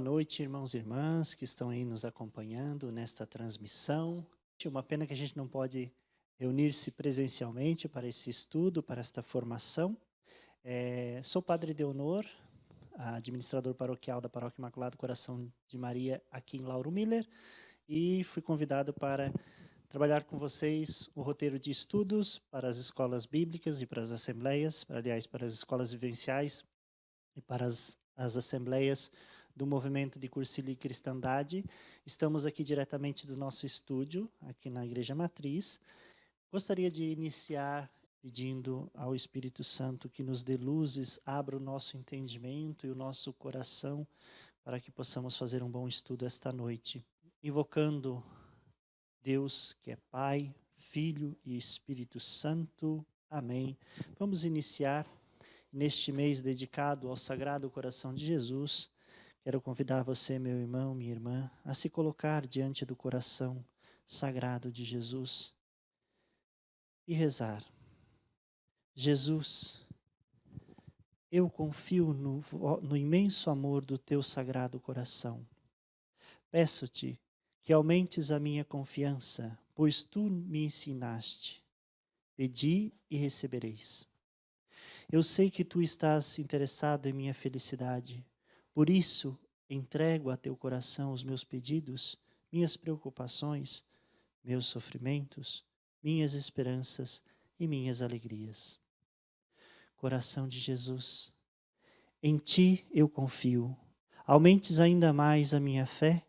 Boa noite, irmãos e irmãs que estão aí nos acompanhando nesta transmissão. É uma pena que a gente não pode reunir-se presencialmente para esse estudo, para esta formação. Sou Padre Deonor, administrador paroquial da Paróquia Imaculado Coração de Maria aqui em Lauro Miller, e fui convidado para trabalhar com vocês o roteiro de estudos para as escolas bíblicas e para as assembleias, aliás, para as escolas vivenciais e para as assembleias do movimento de Cursilho e Cristandade. Estamos aqui diretamente do nosso estúdio, aqui na Igreja Matriz. Gostaria de iniciar pedindo ao Espírito Santo que nos dê luzes, abra o nosso entendimento e o nosso coração para que possamos fazer um bom estudo esta noite. Invocando Deus, que é Pai, Filho e Espírito Santo. Amém. Vamos iniciar neste mês dedicado ao Sagrado Coração de Jesus. Quero convidar você, meu irmão, minha irmã, a se colocar diante do coração sagrado de Jesus e rezar. Jesus, eu confio no imenso amor do teu Sagrado Coração. Peço-te que aumentes a minha confiança, pois tu me ensinaste. Pedi e recebereis. Eu sei que tu estás interessado em minha felicidade. Por isso, entrego a teu coração os meus pedidos, minhas preocupações, meus sofrimentos, minhas esperanças e minhas alegrias. Coração de Jesus, em ti eu confio. Aumentes ainda mais a minha fé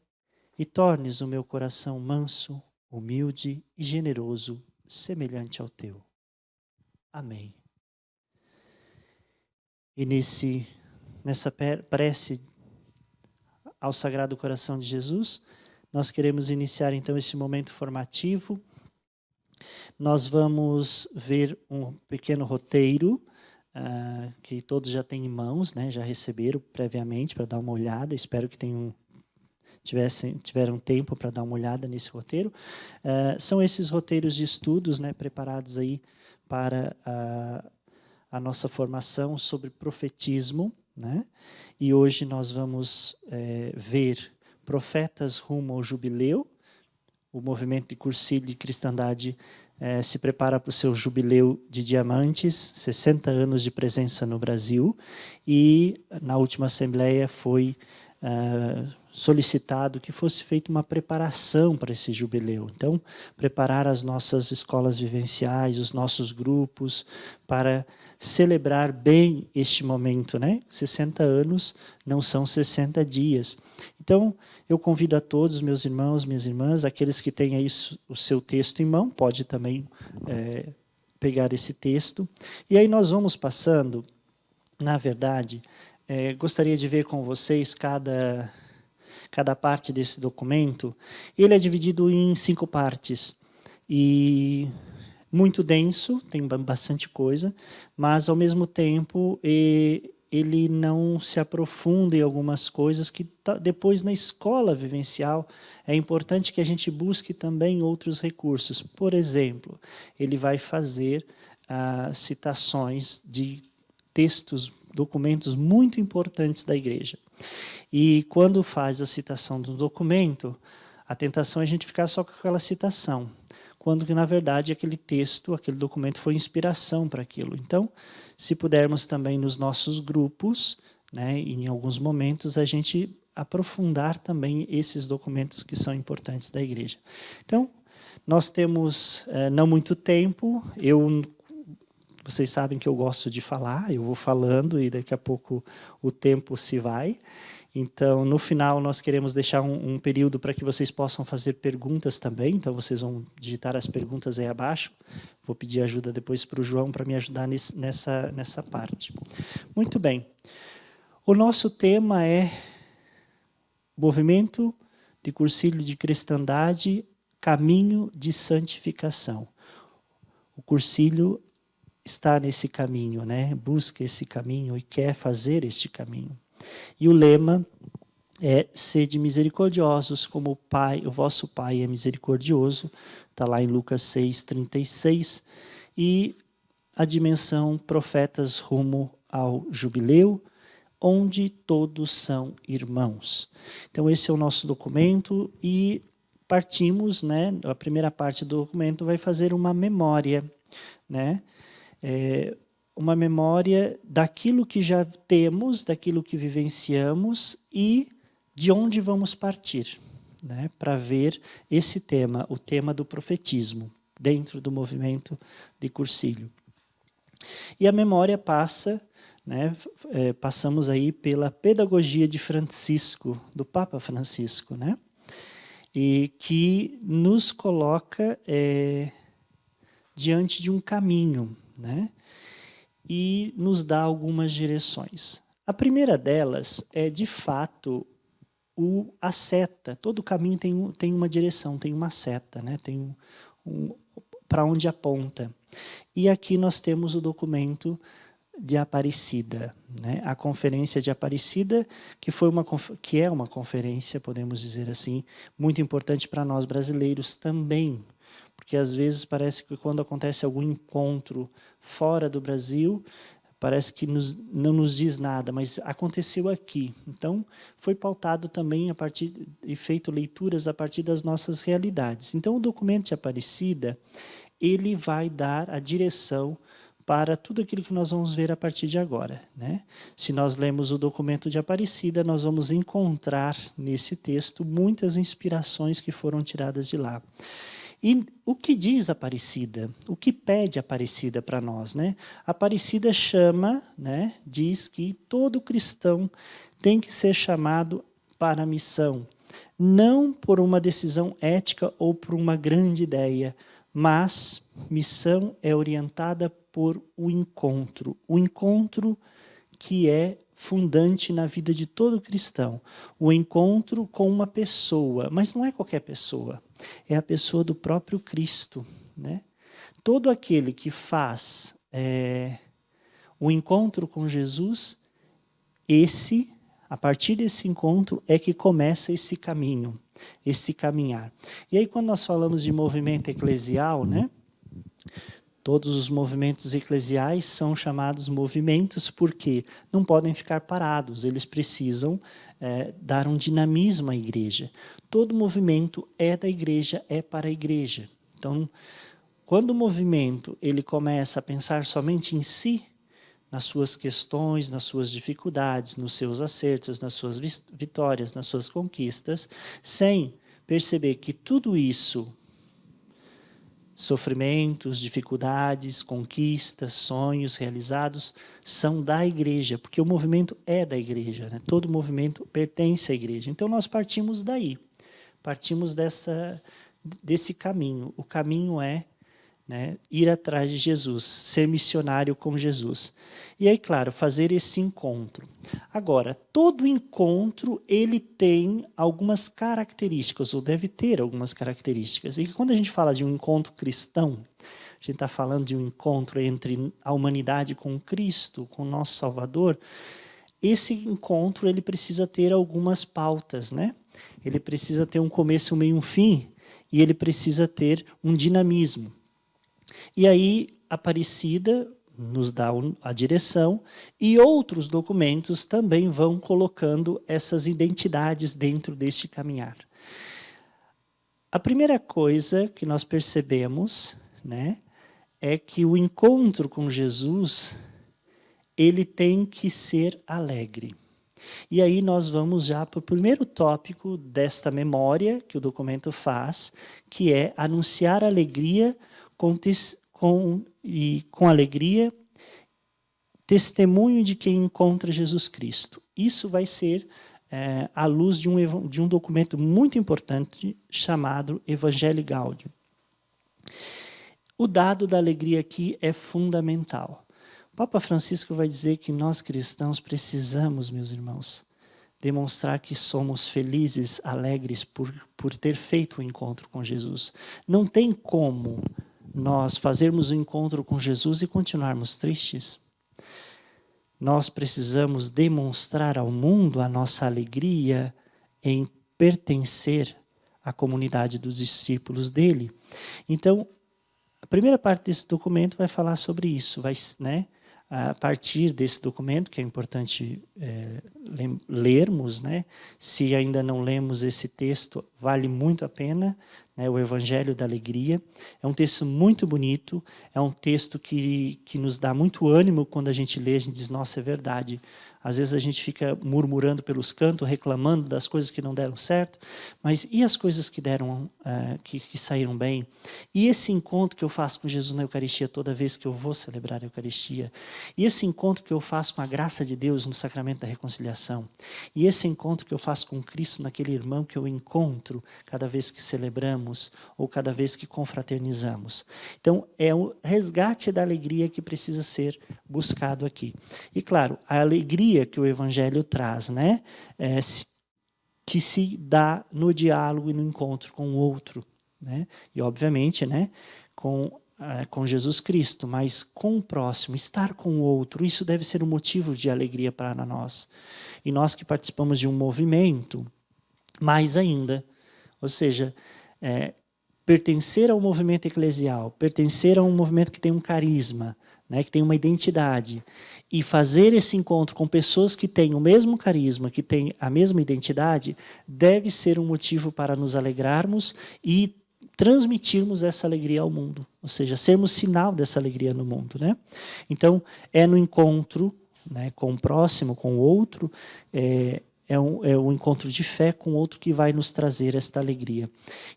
e tornes o meu coração manso, humilde e generoso, semelhante ao teu. Amém. E nessa prece ao Sagrado Coração de Jesus, nós queremos iniciar então esse momento formativo. Nós vamos ver um pequeno roteiro que todos já têm em mãos, né, já receberam previamente para dar uma olhada. Espero que tiveram tempo para dar uma olhada nesse roteiro. São esses roteiros de estudos, né, preparados aí para a nossa formação sobre profetismo, né? E hoje nós vamos ver profetas rumo ao jubileu. O movimento de Cursilho e Cristandade se prepara para o seu jubileu de diamantes, 60 anos de presença no Brasil, e na última assembleia foi solicitado que fosse feita uma preparação para esse jubileu. Então, preparar as nossas escolas vivenciais, os nossos grupos, para celebrar bem este momento, né? 60 anos não são 60 dias. Então, eu convido a todos, meus irmãos, minhas irmãs, aqueles que têm aí o seu texto em mão, pode também pegar esse texto. E aí nós vamos passando, na verdade, gostaria de ver com vocês cada parte desse documento. Ele é dividido em 5 partes. E muito denso, tem bastante coisa, mas, ao mesmo tempo, ele não se aprofunda em algumas coisas que depois, na escola vivencial, é importante que a gente busque também outros recursos. Por exemplo, ele vai fazer citações de textos, documentos muito importantes da Igreja. E quando faz a citação do documento, a tentação é a gente ficar só com aquela citação, quando que, na verdade, aquele texto, aquele documento foi inspiração para aquilo. Então, se pudermos também nos nossos grupos, né, em alguns momentos, a gente aprofundar também esses documentos que são importantes da Igreja. Então, nós temos não muito tempo. Vocês sabem que eu gosto de falar, eu vou falando e daqui a pouco o tempo se vai. Então, no final, nós queremos deixar um período para que vocês possam fazer perguntas também. Então, vocês vão digitar as perguntas aí abaixo. Vou pedir ajuda depois para o João para me ajudar nessa parte. Muito bem. O nosso tema é Movimento de Cursilho de Cristandade, Caminho de Santificação. O Cursilho está nesse caminho, né? Busca esse caminho e quer fazer este caminho. E o lema é sede misericordiosos como o vosso Pai é misericordioso, está lá em Lucas 6:36, e a dimensão profetas rumo ao jubileu, onde todos são irmãos. Então, esse é o nosso documento e partimos, né? A primeira parte do documento vai fazer uma memória, né? Uma memória daquilo que já temos, daquilo que vivenciamos e de onde vamos partir, né? Para ver esse tema, o tema do profetismo, dentro do movimento de Cursilho. E a memória passa, né, passamos aí pela pedagogia de Francisco, do Papa Francisco, né, e que nos coloca diante de um caminho, né, e nos dá algumas direções. A primeira delas é, de fato, a seta. Todo caminho tem uma direção, tem uma seta, né, tem para onde aponta. E aqui nós temos o documento de Aparecida, né? A Conferência de Aparecida, que é uma conferência, podemos dizer assim, muito importante para nós brasileiros também, porque às vezes parece que quando acontece algum encontro fora do Brasil, parece que não nos diz nada, mas aconteceu aqui. Então, foi pautado também e feito leituras a partir das nossas realidades. Então, o documento de Aparecida, ele vai dar a direção para tudo aquilo que nós vamos ver a partir de agora, né? Se nós lemos o documento de Aparecida, nós vamos encontrar nesse texto muitas inspirações que foram tiradas de lá. E o que diz Aparecida? O que pede Aparecida para nós, né? Aparecida chama, né, diz que todo cristão tem que ser chamado para a missão, não por uma decisão ética ou por uma grande ideia, mas missão é orientada por o encontro que é fundante na vida de todo cristão, o encontro com uma pessoa, mas não é qualquer pessoa, é a pessoa do próprio Cristo, né? Todo aquele que faz o encontro com Jesus, a partir desse encontro é que começa esse caminho, esse caminhar. E aí quando nós falamos de movimento eclesial, né? Todos os movimentos eclesiais são chamados movimentos porque não podem ficar parados, eles precisam dar um dinamismo à igreja. Todo movimento é da igreja, é para a igreja. Então, quando o movimento ele começa a pensar somente em si, nas suas questões, nas suas dificuldades, nos seus acertos, nas suas vitórias, nas suas conquistas, sem perceber que tudo isso, sofrimentos, dificuldades, conquistas, sonhos realizados, são da igreja, porque o movimento é da igreja, né? Todo movimento pertence à igreja. Então nós partimos daí, partimos desse caminho. O caminho é, né, ir atrás de Jesus, ser missionário com Jesus. E aí, claro, fazer esse encontro. Agora, todo encontro ele tem algumas características, ou deve ter algumas características. E quando a gente fala de um encontro cristão, a gente está falando de um encontro entre a humanidade com Cristo, com o nosso Salvador, esse encontro ele precisa ter algumas pautas, né? Ele precisa ter um começo, um meio e um fim, e ele precisa ter um dinamismo. E aí, Aparecida nos dá a direção e outros documentos também vão colocando essas identidades dentro deste caminhar. A primeira coisa que nós percebemos, né, é que o encontro com Jesus, ele tem que ser alegre. E aí nós vamos já para o primeiro tópico desta memória que o documento faz, que é anunciar alegria com alegria, testemunho de quem encontra Jesus Cristo. Isso vai ser à luz de um documento muito importante chamado Evangelii Gaudium. O dado da alegria aqui é fundamental. O Papa Francisco vai dizer que nós cristãos precisamos, meus irmãos, demonstrar que somos felizes, alegres por ter feito o encontro com Jesus. Não tem como nós fazermos o encontro com Jesus e continuarmos tristes. Nós precisamos demonstrar ao mundo a nossa alegria em pertencer à comunidade dos discípulos dele. Então, a primeira parte desse documento vai falar sobre isso, né? a partir desse documento, que é importante lermos, né? Se ainda não lemos esse texto, vale muito a pena, né? O Evangelho da Alegria. É um texto muito bonito, é um texto que nos dá muito ânimo quando a gente lê, a gente diz, nossa, é verdade. Às vezes a gente fica murmurando pelos cantos, reclamando das coisas que não deram certo, mas e as coisas que deram, que saíram bem? E esse encontro que eu faço com Jesus na Eucaristia toda vez que eu vou celebrar a Eucaristia? E esse encontro que eu faço com a graça de Deus no sacramento da reconciliação? E esse encontro que eu faço com Cristo naquele irmão que eu encontro cada vez que celebramos ou cada vez que confraternizamos? Então, é o resgate da alegria que precisa ser buscado aqui. E, claro, a alegria que o Evangelho traz, né? Que se dá no diálogo e no encontro com o outro, né? E, obviamente, né? Com Jesus Cristo, mas com o próximo, estar com o outro, isso deve ser um motivo de alegria para nós. E nós que participamos de um movimento, mais ainda, ou seja, pertencer ao movimento eclesial, pertencer a um movimento que tem um carisma, né, que tem uma identidade, e fazer esse encontro com pessoas que têm o mesmo carisma, que têm a mesma identidade, deve ser um motivo para nos alegrarmos e transmitirmos essa alegria ao mundo, ou seja, sermos sinal dessa alegria no mundo, né? Então, é no encontro, né, com o próximo, com o outro, é um encontro de fé com o outro que vai nos trazer esta alegria.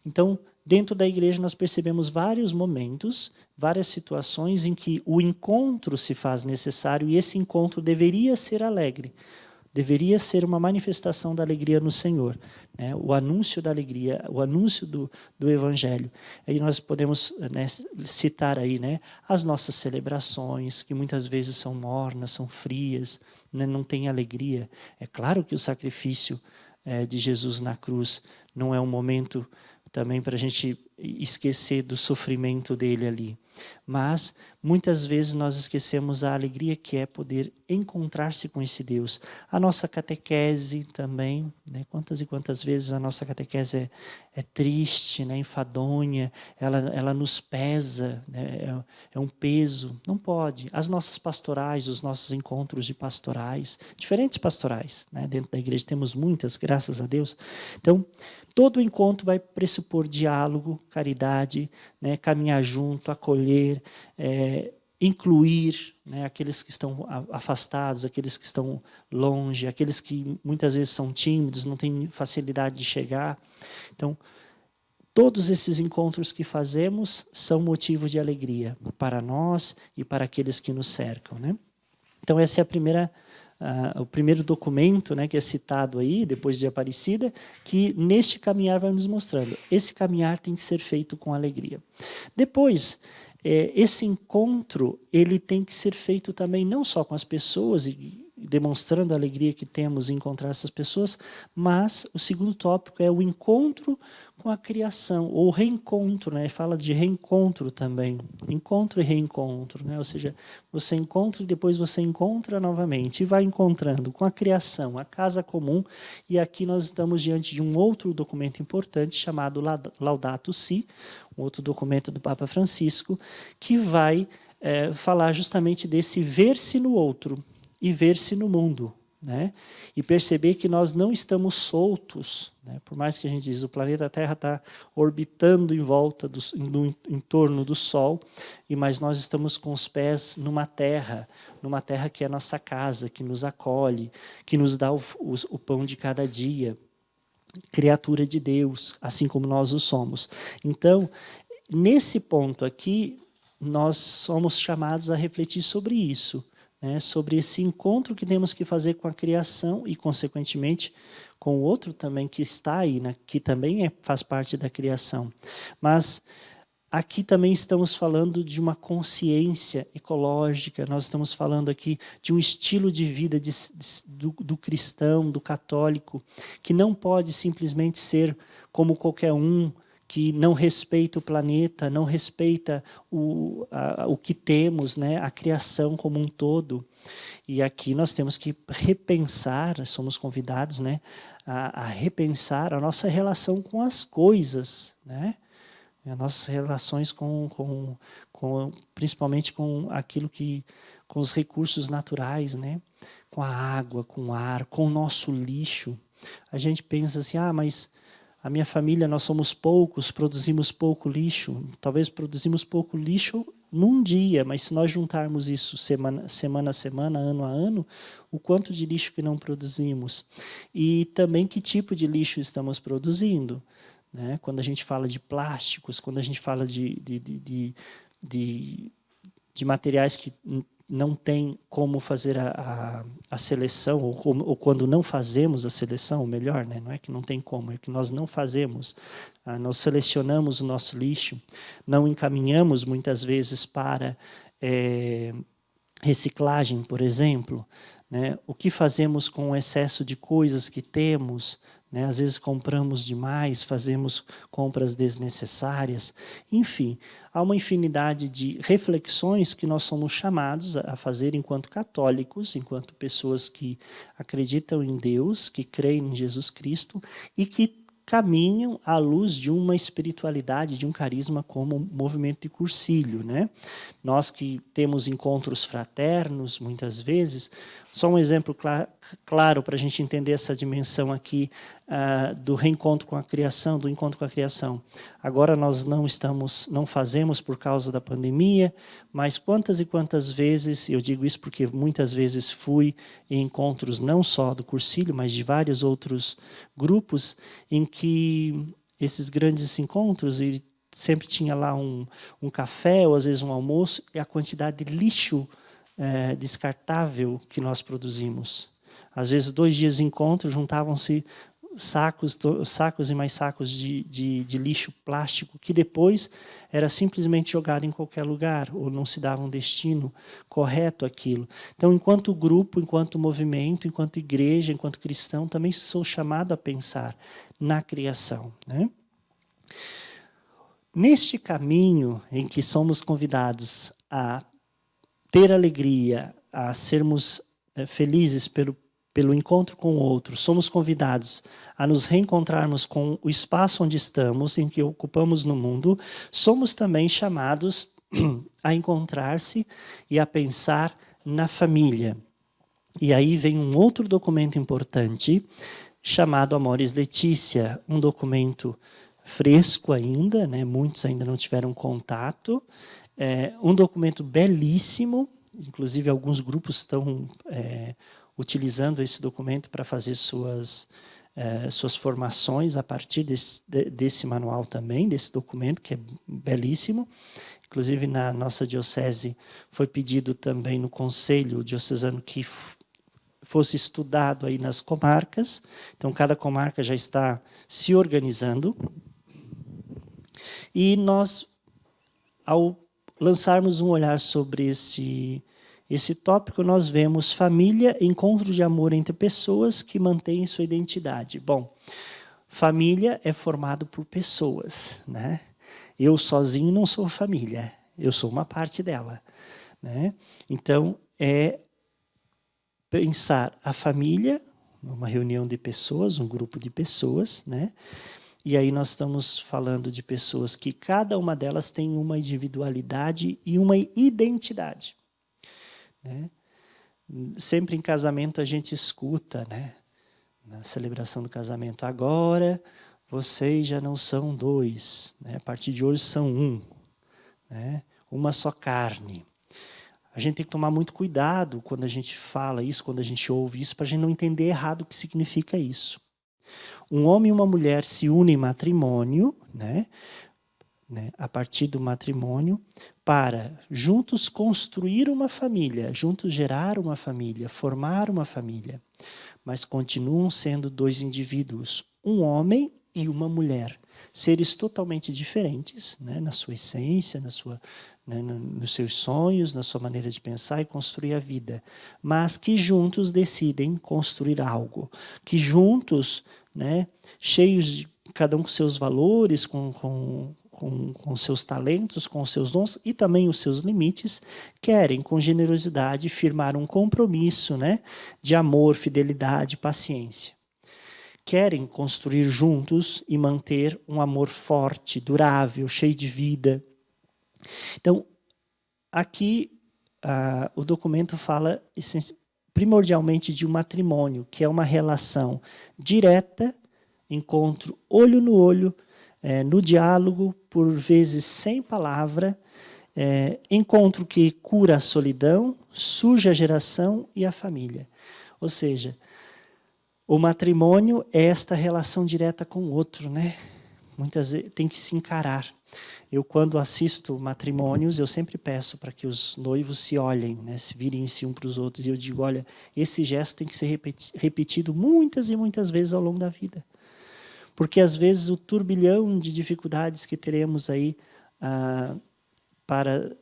Então, dentro da igreja nós percebemos vários momentos, várias situações em que o encontro se faz necessário e esse encontro deveria ser alegre, deveria ser uma manifestação da alegria no Senhor, né? O anúncio da alegria, o anúncio do Evangelho. Aí nós podemos, né, citar aí, né, as nossas celebrações, que muitas vezes são mornas, são frias, né, não tem alegria. É claro que o sacrifício de Jesus na cruz não é um momento também para a gente esquecer do sofrimento dele ali. Mas, muitas vezes, nós esquecemos a alegria que é poder encontrar-se com esse Deus. A nossa catequese também, né? Quantas e quantas vezes a nossa catequese é triste, né? Enfadonha, ela nos pesa, né? É um peso. Não pode. As nossas pastorais, os nossos encontros de pastorais, diferentes pastorais, né? Dentro da igreja temos muitas, graças a Deus. Então, todo encontro vai pressupor diálogo, caridade, né? Caminhar junto, acolher, incluir, né? Aqueles que estão afastados, aqueles que estão longe, aqueles que muitas vezes são tímidos, não têm facilidade de chegar. Então, todos esses encontros que fazemos são motivo de alegria para nós e para aqueles que nos cercam, né? Então, essa é o primeiro documento, né, que é citado aí, depois de Aparecida, que neste caminhar vai nos mostrando. Esse caminhar tem que ser feito com alegria. Depois, esse encontro ele tem que ser feito também não só com as pessoas, e demonstrando a alegria que temos em encontrar essas pessoas, mas o segundo tópico é o encontro com a criação, ou reencontro, né? Fala de reencontro também, encontro e reencontro, né? Ou seja, você encontra e depois você encontra novamente, e vai encontrando com a criação, a casa comum, e aqui nós estamos diante de um outro documento importante chamado Laudato Si, um outro documento do Papa Francisco, que vai falar justamente desse ver-se no outro, e ver-se no mundo, né? E perceber que nós não estamos soltos, né? Por mais que a gente diz o planeta Terra está orbitando em torno do Sol, mas nós estamos com os pés numa terra que é a nossa casa, que nos acolhe, que nos dá o pão de cada dia, criatura de Deus, assim como nós o somos. Então, nesse ponto aqui, nós somos chamados a refletir sobre isso, né, sobre esse encontro que temos que fazer com a criação e, consequentemente, com o outro também que está aí, né, que também faz parte da criação. Mas aqui também estamos falando de uma consciência ecológica, nós estamos falando aqui de um estilo de vida do cristão, do católico, que não pode simplesmente ser como qualquer um, que não respeita o planeta, não respeita o que temos, né, a criação como um todo. E aqui nós temos que repensar, somos convidados, né, a repensar a nossa relação com as coisas, né? As nossas relações principalmente com aquilo com os recursos naturais, né? Com a água, com o ar, com o nosso lixo. A gente pensa assim, mas a minha família, nós somos poucos, produzimos pouco lixo. Talvez produzimos pouco lixo num dia, mas se nós juntarmos isso semana a semana, ano a ano, o quanto de lixo que não produzimos. E também que tipo de lixo estamos produzindo. Né? Quando a gente fala de plásticos, quando a gente fala de materiais que não tem como fazer a seleção, ou quando não fazemos a seleção, melhor, né? Não é que não tem como, é que nós não fazemos. Nós selecionamos o nosso lixo, não encaminhamos muitas vezes para reciclagem, por exemplo. Né? O que fazemos com o excesso de coisas que temos? Né? Às vezes compramos demais, fazemos compras desnecessárias. Enfim, há uma infinidade de reflexões que nós somos chamados a fazer enquanto católicos, enquanto pessoas que acreditam em Deus, que creem em Jesus Cristo e que caminham à luz de uma espiritualidade, de um carisma como o movimento de Cursilho, né? Nós que temos encontros fraternos, muitas vezes, só um exemplo claro para a gente entender essa dimensão aqui do reencontro com a criação, do encontro com a criação. Agora nós não fazemos por causa da pandemia, mas quantas e quantas vezes, eu digo isso porque muitas vezes fui em encontros não só do Cursilho, mas de vários outros grupos, em que esses grandes encontros, e sempre tinha lá um café, ou às vezes um almoço, e a quantidade de lixo descartável que nós produzimos. Às vezes, 2 dias de encontro, juntavam-se sacos e mais sacos de lixo plástico, que depois era simplesmente jogado em qualquer lugar, ou não se dava um destino correto àquilo. Então, enquanto grupo, enquanto movimento, enquanto igreja, enquanto cristão, também sou chamado a pensar na criação, né? Neste caminho em que somos convidados a ter alegria, a sermos felizes pelo encontro com o outro, somos convidados a nos reencontrarmos com o espaço onde estamos, em que ocupamos no mundo, somos também chamados a encontrar-se e a pensar na família. E aí vem um outro documento importante, chamado Amoris Laetitia, um documento fresco ainda, né? Muitos ainda não tiveram contato, um documento belíssimo, inclusive alguns grupos estão utilizando esse documento para fazer suas formações a partir desse manual também, desse documento, que é belíssimo. Inclusive, na nossa diocese, foi pedido também no Conselho Diocesano que fosse estudado aí nas comarcas. Então, cada comarca já está se organizando. E nós, ao lançarmos um olhar sobre esse tópico, nós vemos família, encontro de amor entre pessoas que mantêm sua identidade. Bom, família é formado por pessoas, né? Eu sozinho não sou família, eu sou uma parte dela, né? Então, pensar a família, numa reunião de pessoas, um grupo de pessoas, né? E aí nós estamos falando de pessoas que cada uma delas tem uma individualidade e uma identidade. Né? Sempre em casamento a gente escuta, né? Na celebração do casamento, agora vocês já não são 2, né? A partir de hoje são 1, né? Uma só carne. A gente tem que tomar muito cuidado quando a gente fala isso, quando a gente ouve isso, para a gente não entender errado o que significa isso. Um homem e uma mulher se unem em matrimônio, né, a partir do matrimônio, para juntos construir uma família, juntos gerar uma família, formar uma família. Mas continuam sendo 2 indivíduos, um homem e uma mulher. Seres totalmente diferentes, né, na sua essência, nos seus sonhos, na sua maneira de pensar e construir a vida. Mas que juntos decidem construir algo. Que juntos, né, cheios de cada um com seus valores, com seus talentos, com seus dons e também os seus limites, querem, com generosidade, firmar um compromisso, né, de amor, fidelidade, paciência. querem construir juntos e manter um amor forte, durável, cheio de vida. Então, aqui o documento fala primordialmente de um matrimônio, que é uma relação direta, encontro olho no olho, no diálogo, por vezes sem palavra, encontro que cura a solidão, surge a geração e a família. Ou seja, o matrimônio é esta relação direta com o outro, né? Muitas vezes tem que se encarar. Eu, quando assisto matrimônios, eu sempre peço para que os noivos se olhem, né, se virem-se um para os outros. E eu digo, olha, esse gesto tem que ser repetido muitas e muitas vezes ao longo da vida. Porque, às vezes, o turbilhão de dificuldades que teremos aí para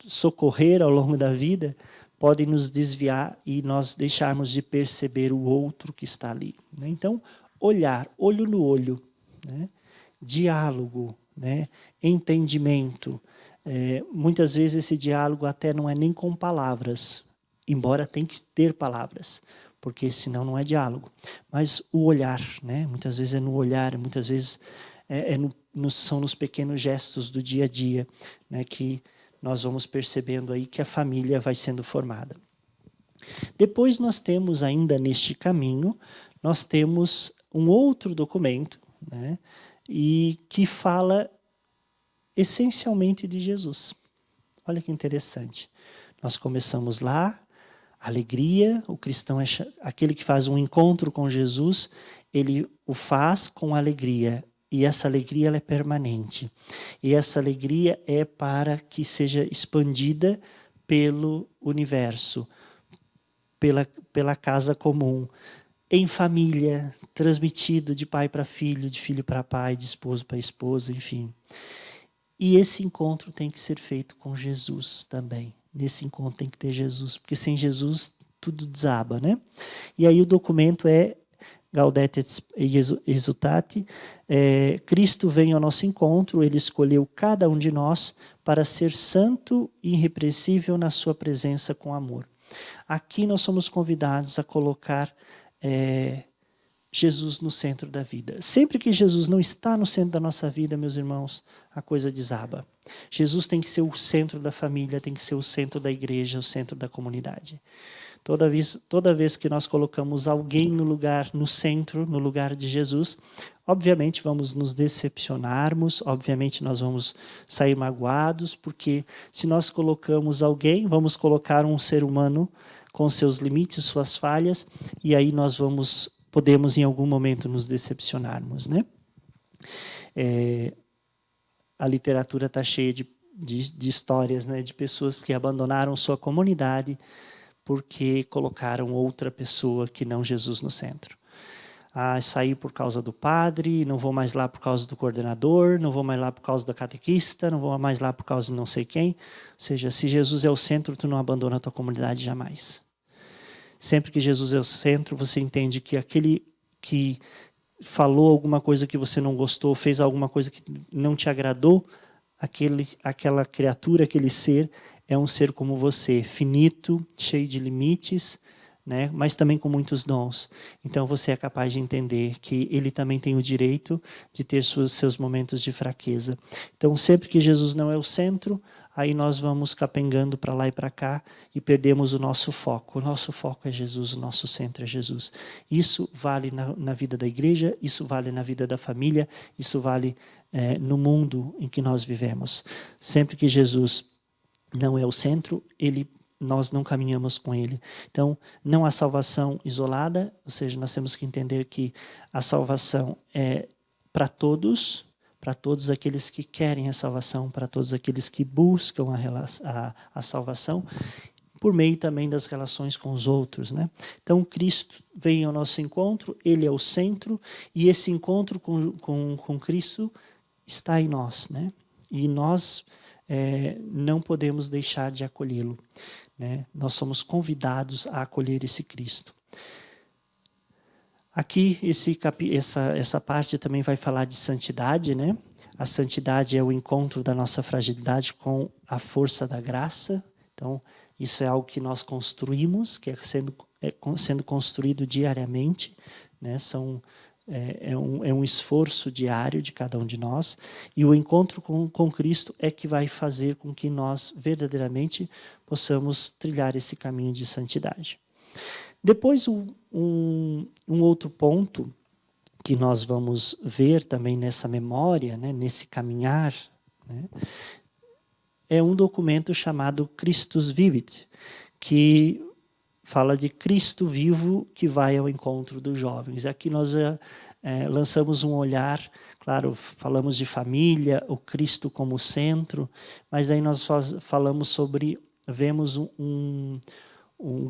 socorrer ao longo da vida podem nos desviar e nós deixarmos de perceber o outro que está ali, né? Então, olhar, olho no olho, né? Diálogo, né? Entendimento. Muitas vezes esse diálogo até não é nem com palavras, embora tenha que ter palavras, porque senão não é diálogo. Mas o olhar, né? Muitas vezes é no olhar, muitas vezes são nos pequenos gestos do dia a dia, né? Que nós vamos percebendo aí que a família vai sendo formada. Depois nós temos ainda neste caminho, nós temos um outro documento, né? E que fala essencialmente de Jesus. Olha que interessante. Nós começamos lá, alegria, o cristão é aquele que faz um encontro com Jesus, ele o faz com alegria, e essa alegria ela é permanente. E essa alegria é para que seja expandida pelo universo, pela casa comum, em família, transmitido de pai para filho, de filho para pai, de esposo para esposa, enfim. E esse encontro tem que ser feito com Jesus também. Nesse encontro tem que ter Jesus, porque sem Jesus tudo desaba, né? E aí o documento é Gaudete et Exsultate. Cristo vem ao nosso encontro, ele escolheu cada um de nós para ser santo e irrepreensível na sua presença com amor. Aqui nós somos convidados a colocar Jesus no centro da vida. Sempre que Jesus não está no centro da nossa vida, meus irmãos, a coisa desaba. Jesus tem que ser o centro da família, tem que ser o centro da igreja, o centro da comunidade. Toda vez que nós colocamos alguém no centro, no lugar de Jesus, obviamente vamos nos decepcionarmos, obviamente nós vamos sair magoados, porque se nós colocamos alguém, vamos colocar um ser humano com seus limites, suas falhas, e aí nós podemos em algum momento nos decepcionarmos, né? A literatura está cheia de histórias, né, de pessoas que abandonaram sua comunidade porque colocaram outra pessoa que não Jesus no centro. Saí por causa do padre, não vou mais lá por causa do coordenador, não vou mais lá por causa da catequista, não vou mais lá por causa de não sei quem. Ou seja, se Jesus é o centro, tu não abandona a tua comunidade jamais. Sempre que Jesus é o centro, você entende que aquele que falou alguma coisa que você não gostou, fez alguma coisa que não te agradou, aquela criatura, aquele ser, é um ser como você, finito, cheio de limites, né? Mas também com muitos dons. Então você é capaz de entender que ele também tem o direito de ter seus momentos de fraqueza. Então sempre que Jesus não é o centro, aí nós vamos capengando para lá e para cá e perdemos o nosso foco. O nosso foco é Jesus, o nosso centro é Jesus. Isso vale na vida da igreja, isso vale na vida da família, isso vale no mundo em que nós vivemos. Sempre que Jesus não é o centro, nós não caminhamos com ele. Então, não há salvação isolada, ou seja, nós temos que entender que a salvação é para todos aqueles que querem a salvação, para todos aqueles que buscam a salvação, por meio também das relações com os outros, né? Então, Cristo vem ao nosso encontro, ele é o centro, e esse encontro com Cristo está em nós, né? E nós não podemos deixar de acolhê-lo, né? Nós somos convidados a acolher esse Cristo. Aqui, essa parte também vai falar de santidade, né? A santidade é o encontro da nossa fragilidade com a força da graça. Então, isso é algo que nós construímos, que é sendo construído diariamente. né? É um esforço diário de cada um de nós, e o encontro com Cristo é que vai fazer com que nós verdadeiramente possamos trilhar esse caminho de santidade. Depois, um outro ponto que nós vamos ver também nessa memória, né, nesse caminhar, né, é um documento chamado Christus Vivit, que fala de Cristo vivo que vai ao encontro dos jovens. Aqui nós lançamos um olhar, claro, falamos de família, o Cristo como centro, mas daí nós vemos um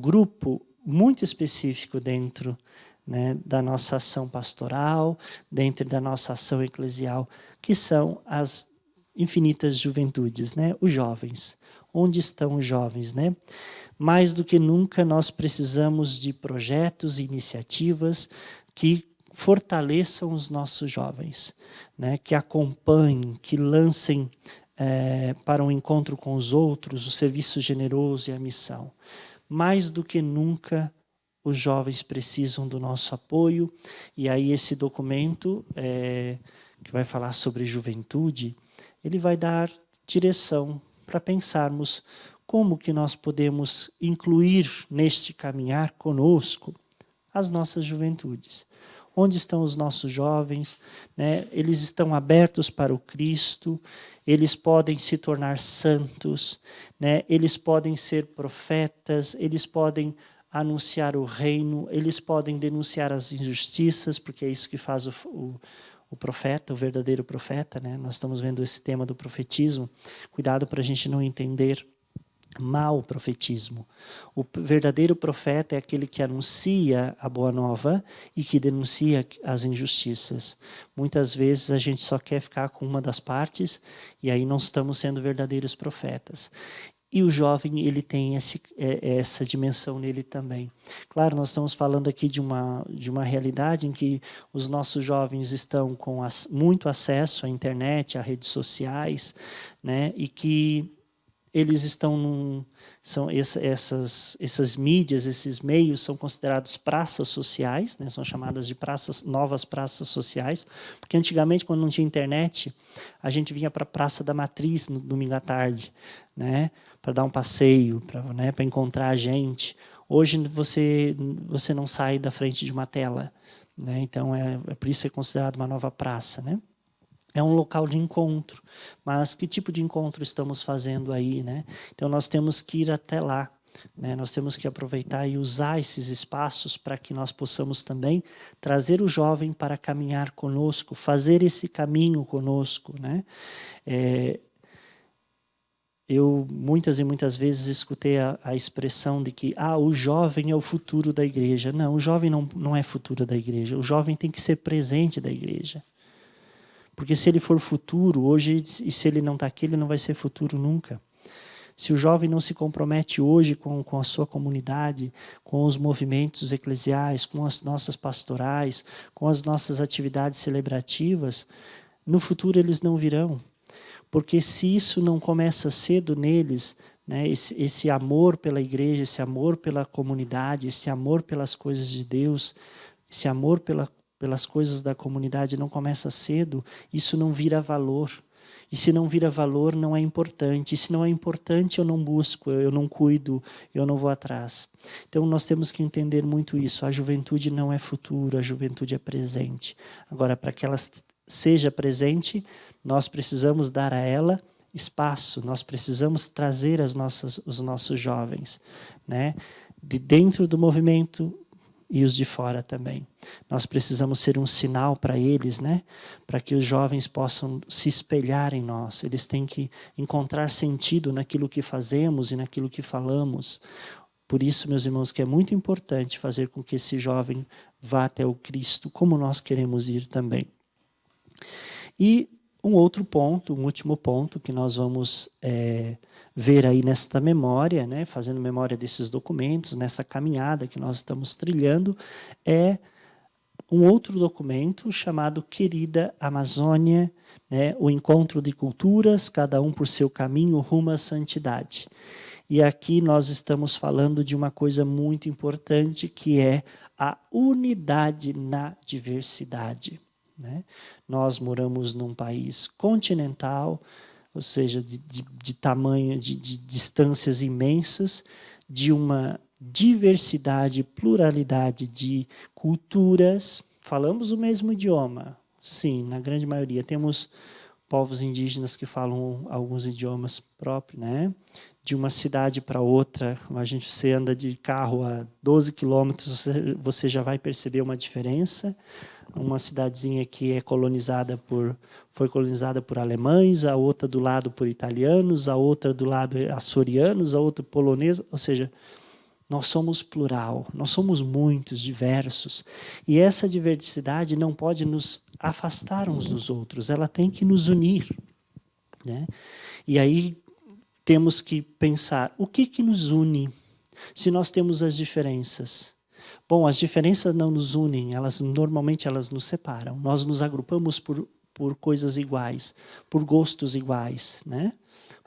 grupo muito específico dentro, né, da nossa ação pastoral, dentro da nossa ação eclesial, que são as infinitas juventudes, né, os jovens. Onde estão os jovens, né? Mais do que nunca, nós precisamos de projetos e iniciativas que fortaleçam os nossos jovens, né? Que acompanhem, que lancem para um encontro com os outros o serviço generoso e a missão. Mais do que nunca, os jovens precisam do nosso apoio, e aí esse documento, que vai falar sobre juventude, ele vai dar direção para pensarmos como que nós podemos incluir neste caminhar conosco as nossas juventudes. Onde estão os nossos jovens? Né? Eles estão abertos para o Cristo, eles podem se tornar santos, né? Eles podem ser profetas, eles podem anunciar o reino, eles podem denunciar as injustiças, porque é isso que faz o profeta, o verdadeiro profeta, né? Nós estamos vendo esse tema do profetismo. Cuidado para a gente não entender mal o profetismo. O verdadeiro profeta é aquele que anuncia a boa nova e que denuncia as injustiças. Muitas vezes a gente só quer ficar com uma das partes e aí não estamos sendo verdadeiros profetas. E o jovem, ele tem essa dimensão nele também. Claro, nós estamos falando aqui de uma realidade em que os nossos jovens estão com muito acesso à internet, a redes sociais, né? E que eles estão essas mídias, esses meios são considerados praças sociais, né? São chamadas de novas praças sociais, porque antigamente, quando não tinha internet, a gente vinha para a Praça da Matriz no domingo à tarde, né? Para dar um passeio, para encontrar a gente. Hoje você não sai da frente de uma tela, né? Então por isso é considerado uma nova praça, né? É um local de encontro, mas que tipo de encontro estamos fazendo aí, né? Então nós temos que ir até lá, né? Nós temos que aproveitar e usar esses espaços para que nós possamos também trazer o jovem para caminhar conosco, fazer esse caminho conosco, né? Eu muitas e muitas vezes escutei a expressão de que o jovem é o futuro da igreja. Não, o jovem não é futuro da igreja, o jovem tem que ser presente da igreja. Porque se ele for futuro hoje, e se ele não está aqui, ele não vai ser futuro nunca. Se o jovem não se compromete hoje com a sua comunidade, com os movimentos eclesiais, com as nossas pastorais, com as nossas atividades celebrativas, no futuro eles não virão. Porque se isso não começa cedo neles, né, esse amor pela igreja, esse amor pela comunidade, esse amor pelas coisas de Deus, esse amor pelas coisas da comunidade não começa cedo, isso não vira valor. E se não vira valor, não é importante. E se não é importante, eu não busco, eu não cuido, eu não vou atrás. Então nós temos que entender muito isso. A juventude não é futuro, a juventude é presente. Agora, para que ela seja presente, nós precisamos dar a ela espaço, nós precisamos trazer os nossos jovens, né? De dentro do movimento e os de fora também. Nós precisamos ser um sinal para eles, né? Para que os jovens possam se espelhar em nós. Eles têm que encontrar sentido naquilo que fazemos e naquilo que falamos. Por isso, meus irmãos, que é muito importante fazer com que esse jovem vá até o Cristo, como nós queremos ir também. E um outro ponto, um último ponto que nós vamos ver aí nesta memória, né, fazendo memória desses documentos, nessa caminhada que nós estamos trilhando, é um outro documento chamado Querida Amazônia, né, o encontro de culturas, cada um por seu caminho rumo à santidade. E aqui nós estamos falando de uma coisa muito importante, que é a unidade na diversidade, né? Nós moramos num país continental, ou seja, de tamanho, de distâncias imensas, de uma diversidade, pluralidade de culturas. Falamos o mesmo idioma, sim, na grande maioria. Temos povos indígenas que falam alguns idiomas próprios, né? De uma cidade para outra, você anda de carro a 12 quilômetros, você já vai perceber uma diferença. Uma cidadezinha que foi colonizada por alemães, a outra do lado por italianos, a outra do lado açorianos, a outra polonesa, ou seja, nós somos plural, nós somos muitos, diversos. E essa diversidade não pode nos afastar uns dos outros, ela tem que nos unir, né? E aí temos que pensar, o que nos une se nós temos as diferenças? Bom, as diferenças não nos unem, normalmente elas nos separam. Nós nos agrupamos por coisas iguais, por gostos iguais, né?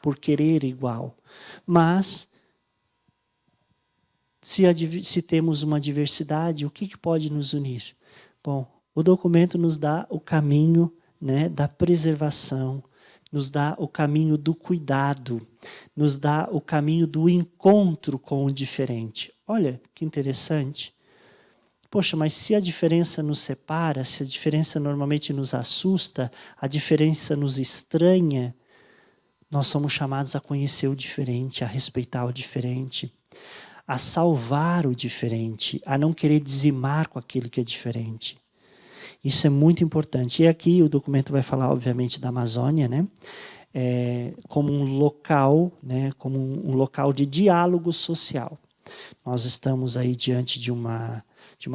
Por querer igual. Mas se temos uma diversidade, o que pode nos unir? Bom, o documento nos dá o caminho, né, da preservação, nos dá o caminho do cuidado, nos dá o caminho do encontro com o diferente. Olha que interessante. Poxa, mas se a diferença nos separa, se a diferença normalmente nos assusta, a diferença nos estranha, nós somos chamados a conhecer o diferente, a respeitar o diferente, a salvar o diferente, a não querer dizimar com aquilo que é diferente. Isso é muito importante. E aqui o documento vai falar, obviamente, da Amazônia, né? Como um local, né? Como um local de diálogo social. Nós estamos aí diante de uma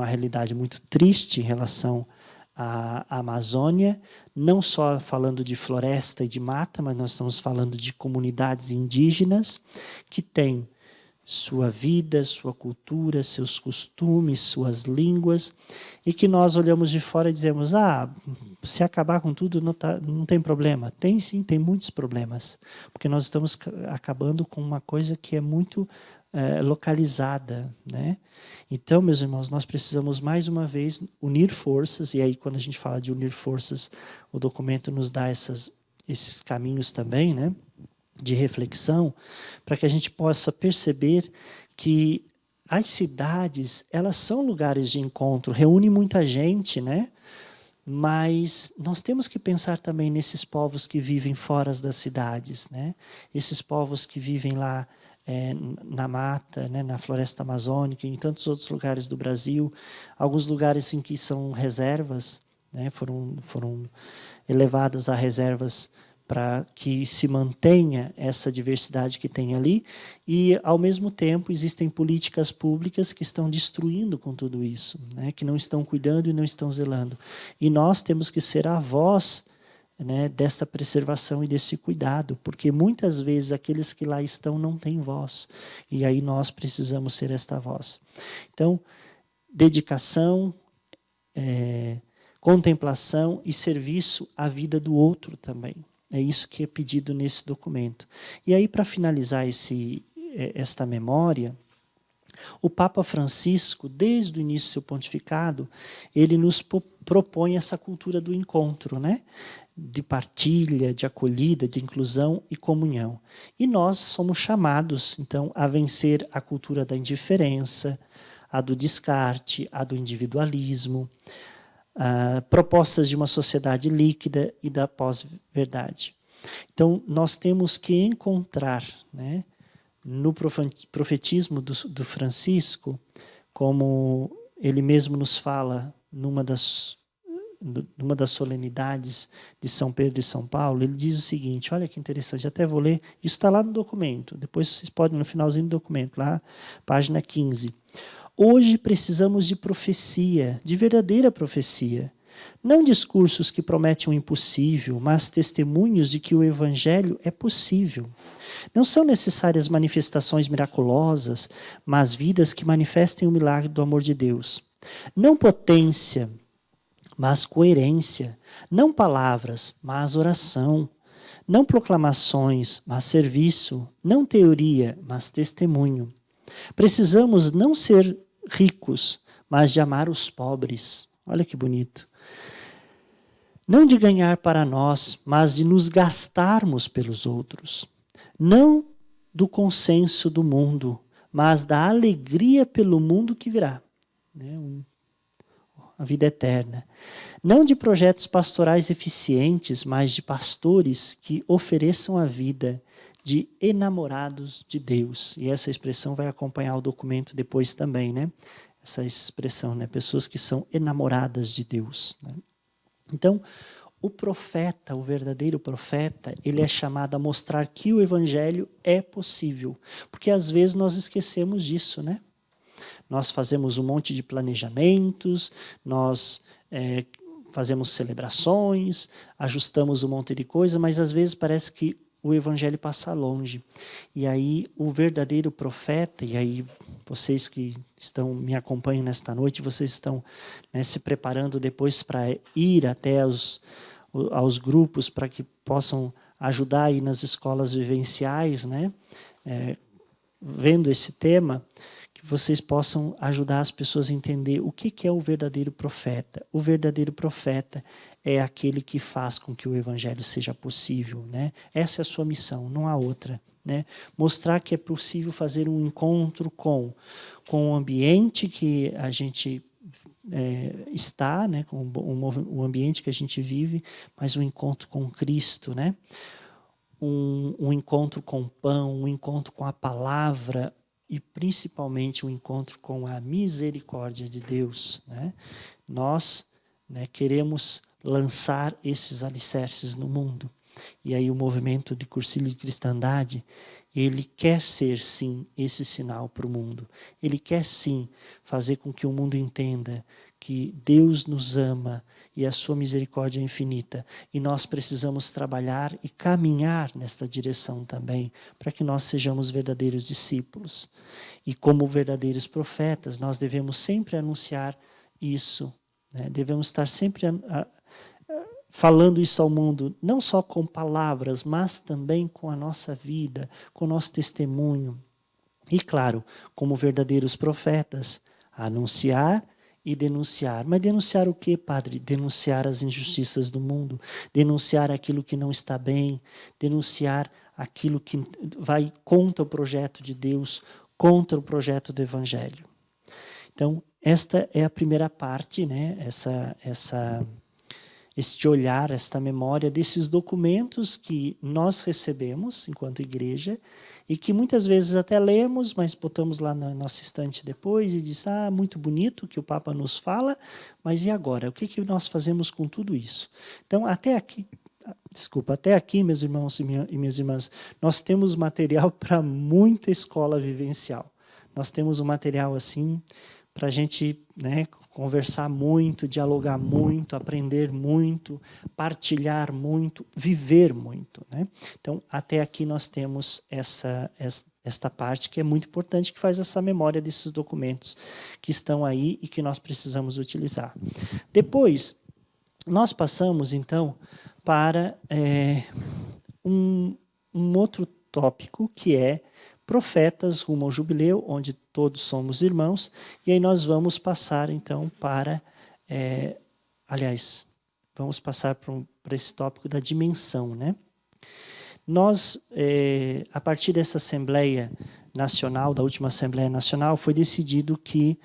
realidade muito triste em relação à Amazônia, não só falando de floresta e de mata, mas nós estamos falando de comunidades indígenas que têm sua vida, sua cultura, seus costumes, suas línguas, e que nós olhamos de fora e dizemos, se acabar com tudo não tem problema. Tem sim, tem muitos problemas, porque nós estamos acabando com uma coisa que é muito localizada, né? Então, meus irmãos, nós precisamos mais uma vez unir forças, e aí quando a gente fala de unir forças, o documento nos dá esses caminhos também, né? De reflexão, para que a gente possa perceber que as cidades, elas são lugares de encontro, reúne muita gente, né? Mas nós temos que pensar também nesses povos que vivem fora das cidades, né? Esses povos que vivem lá na mata, né? Na floresta amazônica, em tantos outros lugares do Brasil, alguns lugares em que são reservas, né? Foram elevadas a reservas para que se mantenha essa diversidade que tem ali, e, ao mesmo tempo, existem políticas públicas que estão destruindo com tudo isso, né? Que não estão cuidando e não estão zelando. E nós temos que ser a voz, né, dessa preservação e desse cuidado, porque muitas vezes aqueles que lá estão não têm voz, e aí nós precisamos ser esta voz. Então, dedicação, contemplação e serviço à vida do outro também. É isso que é pedido nesse documento. E aí, para finalizar esta memória, o Papa Francisco, desde o início do seu pontificado, ele nos propõe essa cultura do encontro, né? De partilha, de acolhida, de inclusão e comunhão. E nós somos chamados, então, a vencer a cultura da indiferença, a do descarte, a do individualismo, propostas de uma sociedade líquida e da pós-verdade. Então, nós temos que encontrar, né, no profetismo do Francisco, como ele mesmo nos fala numa das solenidades de São Pedro e São Paulo, ele diz o seguinte, olha que interessante, até vou ler, isso está lá no documento, depois vocês podem, no finalzinho do documento, lá, página 15. Hoje precisamos de profecia, de verdadeira profecia. Não discursos que prometem o impossível, mas testemunhos de que o Evangelho é possível. Não são necessárias manifestações miraculosas, mas vidas que manifestem o milagre do amor de Deus. Não potência, mas coerência. Não palavras, mas oração. Não proclamações, mas serviço. Não teoria, mas testemunho. Precisamos não ser ricos, mas de amar os pobres. Olha que bonito. Não de ganhar para nós, mas de nos gastarmos pelos outros. Não do consenso do mundo, mas da alegria pelo mundo que virá. A vida eterna. Não de projetos pastorais eficientes, mas de pastores que ofereçam a vida, de enamorados de Deus. E essa expressão vai acompanhar o documento depois também, né? Essa expressão, né? Pessoas que são enamoradas de Deus. Né? Então, o profeta, o verdadeiro profeta, ele é chamado a mostrar que o evangelho é possível. Porque às vezes nós esquecemos disso, né? Nós fazemos um monte de planejamentos, nós fazemos celebrações, ajustamos um monte de coisa, mas às vezes parece que o evangelho passa longe. E aí o verdadeiro profeta, e aí vocês que me acompanham nesta noite, vocês estão, né, se preparando depois para ir até aos grupos para que possam ajudar aí nas escolas vivenciais, né, vendo esse tema, que vocês possam ajudar as pessoas a entender o que é o verdadeiro profeta. O verdadeiro profeta é aquele que faz com que o evangelho seja possível, né? Essa é a sua missão, não há outra, né? Mostrar que é possível fazer um encontro com o ambiente que a gente está, né? Com o ambiente que a gente vive, mas um encontro com Cristo, né? Um encontro com o pão, um encontro com a palavra, e principalmente o encontro com a misericórdia de Deus. Né? Nós, né, queremos lançar esses alicerces no mundo. E aí o movimento de Cursilho de Cristandade, ele quer ser, sim, esse sinal para o mundo. Ele quer, sim, fazer com que o mundo entenda que Deus nos ama e a sua misericórdia é infinita. E nós precisamos trabalhar e caminhar nesta direção também, para que nós sejamos verdadeiros discípulos. E como verdadeiros profetas, nós devemos sempre anunciar isso. Né? Devemos estar sempre falando isso ao mundo, não só com palavras, mas também com a nossa vida, com o nosso testemunho. E claro, como verdadeiros profetas, anunciar e denunciar. Mas denunciar o quê, padre? Denunciar as injustiças do mundo, denunciar aquilo que não está bem, denunciar aquilo que vai contra o projeto de Deus, contra o projeto do Evangelho. Então, esta é a primeira parte, né? Este olhar, esta memória desses documentos que nós recebemos enquanto igreja e que muitas vezes até lemos, mas botamos lá na nossa estante depois e diz, muito bonito o que o Papa nos fala, mas e agora? O que nós fazemos com tudo isso? Então, até aqui, meus irmãos e minhas irmãs, nós temos material para muita escola vivencial. Nós temos um material assim para a gente, né, conversar muito, dialogar muito, aprender muito, partilhar muito, viver muito. Né? Então, até aqui nós temos esta parte que é muito importante, que faz essa memória desses documentos que estão aí e que nós precisamos utilizar. Depois, nós passamos, então, para um outro tópico, que é profetas rumo ao jubileu, onde todos somos irmãos, e aí nós vamos passar, então, para... vamos passar para esse tópico da dimensão, né? Nós, a partir dessa Assembleia Nacional, da última Assembleia Nacional, foi decidido que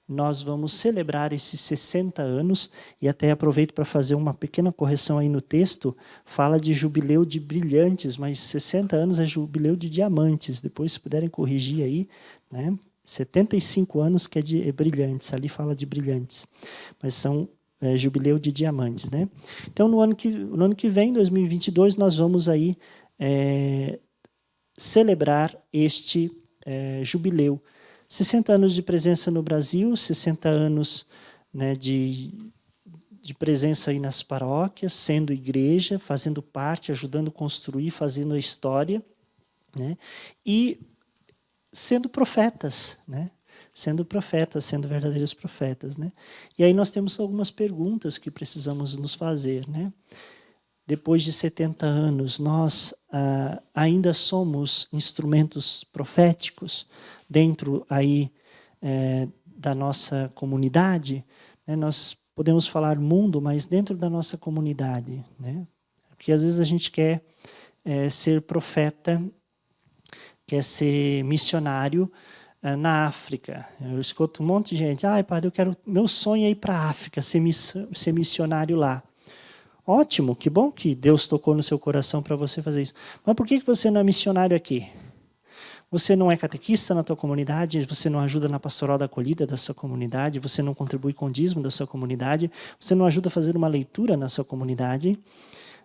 nós vamos celebrar esses 60 anos, e até aproveito para fazer uma pequena correção aí no texto, fala de jubileu de brilhantes, mas 60 anos é jubileu de diamantes, depois se puderem corrigir aí, né? 75 anos que é brilhantes, ali fala de brilhantes, mas são jubileu de diamantes. Né? Então, no ano que vem, 2022, nós vamos aí celebrar este jubileu. 60 anos de presença no Brasil, 60 anos, né, de presença aí nas paróquias, sendo igreja, fazendo parte, ajudando a construir, fazendo a história, né, e sendo profetas, né, sendo verdadeiros profetas. Né. E aí nós temos algumas perguntas que precisamos nos fazer. Né. depois de 70 anos, nós ainda somos instrumentos proféticos dentro aí da nossa comunidade, né? Nós podemos falar mundo, mas dentro da nossa comunidade, né? Porque às vezes a gente quer ser profeta, quer ser missionário na África. Eu escuto um monte de gente, padre, meu sonho é ir para a África, ser missionário lá. Ótimo, que bom que Deus tocou no seu coração para você fazer isso. Mas por que você não é missionário aqui? Você não é catequista na tua comunidade, você não ajuda na pastoral da acolhida da sua comunidade, você não contribui com o dízimo da sua comunidade, você não ajuda a fazer uma leitura na sua comunidade.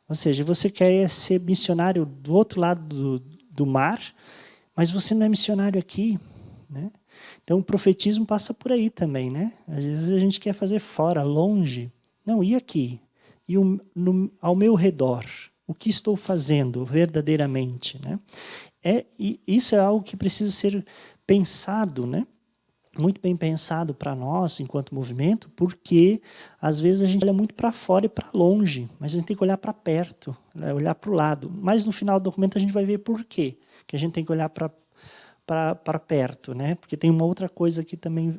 Ou seja, você quer ser missionário do outro lado do mar, mas você não é missionário aqui, né? Então o profetismo passa por aí também, né? Às vezes a gente quer fazer fora, longe. Não, e aqui? E ao meu redor, o que estou fazendo verdadeiramente, né? E isso é algo que precisa ser pensado, né? Muito bem pensado para nós, enquanto movimento, porque às vezes a gente olha muito para fora e para longe, mas a gente tem que olhar para perto, né? Olhar para o lado. Mas no final do documento a gente vai ver por quê que a gente tem que olhar para perto, né? Porque tem uma outra coisa que também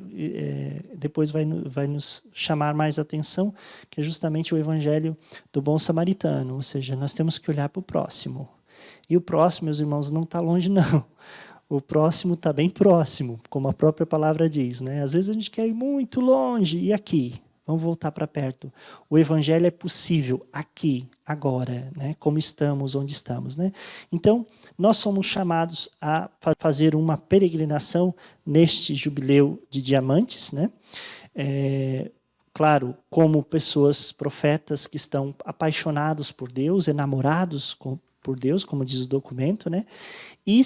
depois vai nos chamar mais atenção, que é justamente o evangelho do bom samaritano, ou seja, nós temos que olhar para o próximo. E o próximo, meus irmãos, não está longe, não. O próximo está bem próximo, como a própria palavra diz, né? Às vezes a gente quer ir muito longe, e aqui? Vamos voltar para perto. O evangelho é possível aqui, agora, né? Como estamos, onde estamos, né? Então, nós somos chamados a fazer uma peregrinação neste jubileu de diamantes, né? Claro, como pessoas profetas que estão apaixonados por Deus, enamorados por Deus, como diz o documento, né? E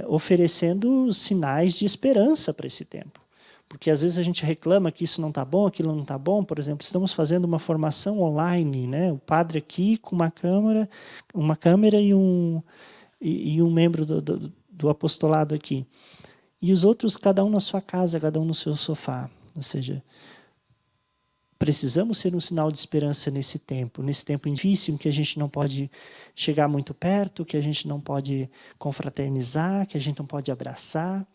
oferecendo sinais de esperança para esse tempo. Porque às vezes a gente reclama que isso não está bom, aquilo não está bom. Por exemplo, estamos fazendo uma formação online, né? O padre aqui com uma câmera e um membro do apostolado aqui. E os outros, cada um na sua casa, cada um no seu sofá. Ou seja, precisamos ser um sinal de esperança nesse tempo difícil, em que a gente não pode chegar muito perto, que a gente não pode confraternizar, que a gente não pode abraçar.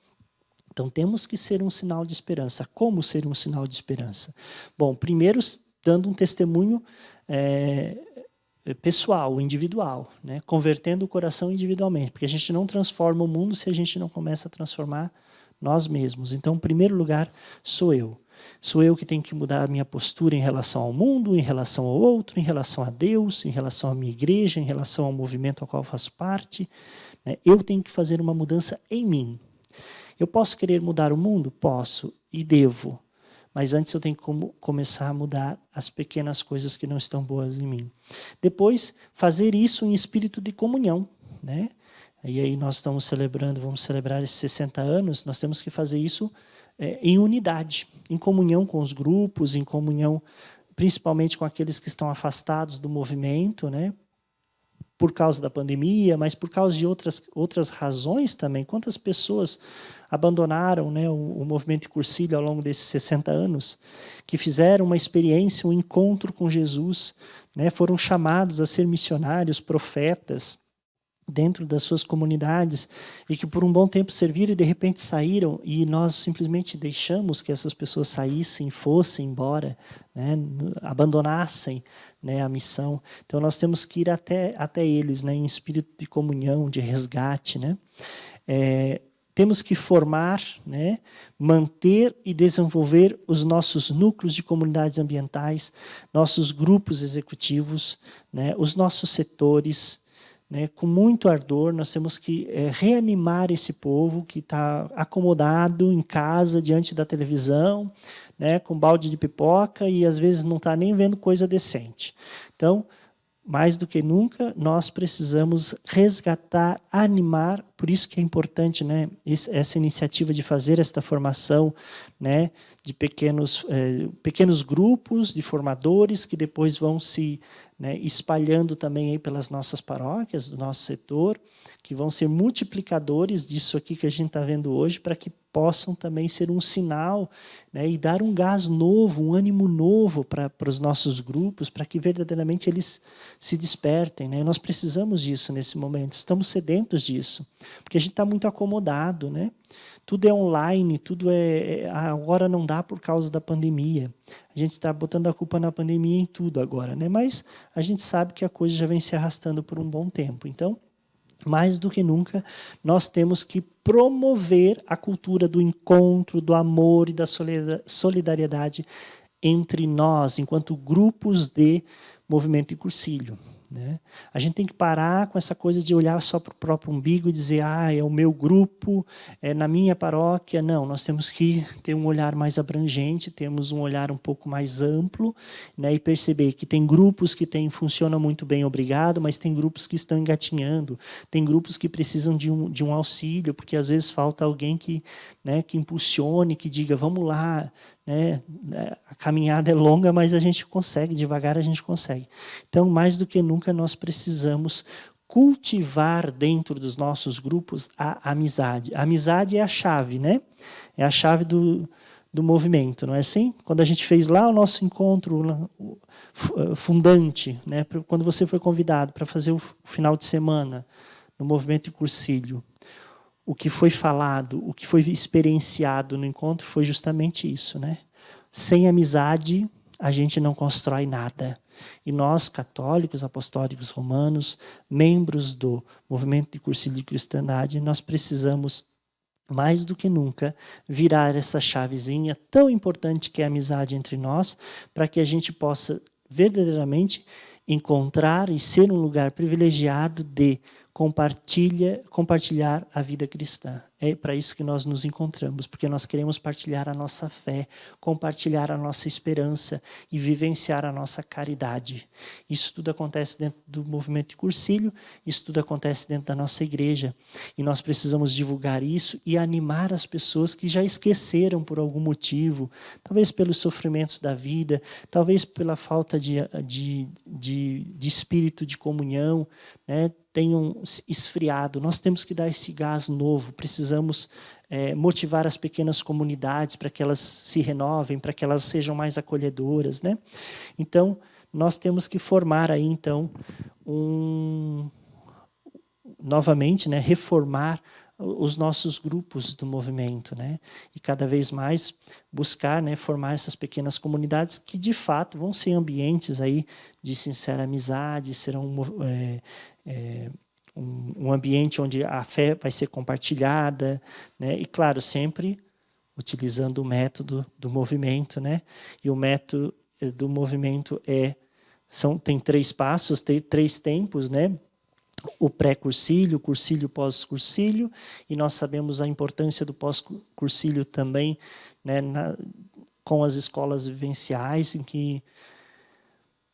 Então, temos que ser um sinal de esperança. Como ser um sinal de esperança? Bom, primeiro, dando um testemunho pessoal, individual, né? Convertendo o coração individualmente, porque a gente não transforma o mundo se a gente não começa a transformar nós mesmos. Então, em primeiro lugar, sou eu. Sou eu que tenho que mudar a minha postura em relação ao mundo, em relação ao outro, em relação a Deus, em relação à minha igreja, em relação ao movimento ao qual eu faço parte, né? Eu tenho que fazer uma mudança em mim. Eu posso querer mudar o mundo? Posso e devo. Mas antes eu tenho que começar a mudar as pequenas coisas que não estão boas em mim. Depois, fazer isso em espírito de comunhão, né? E aí nós vamos celebrar esses 60 anos, nós temos que fazer isso em unidade, em comunhão com os grupos, em comunhão principalmente com aqueles que estão afastados do movimento, né? Por causa da pandemia, mas por causa de outras razões também. Quantas pessoas abandonaram, né, o movimento de Cursilho ao longo desses 60 anos, que fizeram uma experiência, um encontro com Jesus, né, foram chamados a ser missionários, profetas, dentro das suas comunidades, e que por um bom tempo serviram e de repente saíram, e nós simplesmente deixamos que essas pessoas saíssem, fossem embora, né, abandonassem, né, a missão. Então nós temos que ir até eles, né, em espírito de comunhão, de resgate, né? Temos que formar, né, manter e desenvolver os nossos núcleos de comunidades ambientais, nossos grupos executivos, né, os nossos setores, né, com muito ardor. Nós temos que reanimar esse povo que está acomodado em casa, diante da televisão, né, com balde de pipoca e às vezes não está nem vendo coisa decente. Então, mais do que nunca, nós precisamos resgatar, animar, por isso que é importante, né, essa iniciativa de fazer esta formação, né, de pequenos grupos de formadores que depois vão se, né, espalhando também aí pelas nossas paróquias, do nosso setor, que vão ser multiplicadores disso aqui que a gente está vendo hoje, para que possam também ser um sinal, né, e dar um gás novo, um ânimo novo para os nossos grupos, para que verdadeiramente eles se despertem. Né? Nós precisamos disso nesse momento, estamos sedentos disso, porque a gente está muito acomodado, né? Tudo é online, tudo agora não dá por causa da pandemia. A gente está botando a culpa na pandemia em tudo agora, né? Mas a gente sabe que a coisa já vem se arrastando por um bom tempo. Então, mais do que nunca, nós temos que promover a cultura do encontro, do amor e da solidariedade entre nós, enquanto grupos de movimento e cursilho. Né? A gente tem que parar com essa coisa de olhar só para o próprio umbigo e dizer, é o meu grupo, é na minha paróquia. Não, nós temos que ter um olhar mais abrangente, temos um olhar um pouco mais amplo, né, e perceber que tem grupos que funcionam muito bem, obrigado, mas tem grupos que estão engatinhando, tem grupos que precisam de um auxílio, porque às vezes falta alguém que, né, que impulsione, que diga, vamos lá, né? A caminhada é longa, mas a gente consegue, devagar a gente consegue. Então, mais do que nunca, nós precisamos cultivar dentro dos nossos grupos a amizade. A amizade é a chave, né? É a chave do movimento, não é assim? Quando a gente fez lá o nosso encontro fundante, né? Quando você foi convidado para fazer o final de semana no Movimento de Cursilho, o que foi falado, o que foi experienciado no encontro foi justamente isso, né? Sem amizade, a gente não constrói nada. E nós, católicos, apostólicos romanos, membros do Movimento de Cursilho de Cristandade, nós precisamos, mais do que nunca, virar essa chavezinha tão importante que é a amizade entre nós, para que a gente possa verdadeiramente encontrar e ser um lugar privilegiado de compartilhar a vida cristã. É para isso que nós nos encontramos, porque nós queremos partilhar a nossa fé, compartilhar a nossa esperança e vivenciar a nossa caridade. Isso tudo acontece dentro do movimento de cursilho, isso tudo acontece dentro da nossa igreja. E nós precisamos divulgar isso e animar as pessoas que já esqueceram por algum motivo, talvez pelos sofrimentos da vida, talvez pela falta de espírito de comunhão, né? Tenham esfriado. Nós temos que dar esse gás novo, precisamos motivar as pequenas comunidades para que elas se renovem, para que elas sejam mais acolhedoras, né? Então, nós temos que formar aí, então, novamente, né, reformar os nossos grupos do movimento, né? E cada vez mais buscar, né, formar essas pequenas comunidades que, de fato, vão ser ambientes aí de sincera amizade, serão um ambiente onde a fé vai ser compartilhada, né? E, claro, sempre utilizando o método do movimento, né? E o método do movimento tem 3 passos, tem 3 tempos, né? O pré-cursilho, o cursilho, pós-cursilho, e nós sabemos a importância do pós-cursilho também, né, com as escolas vivenciais, em que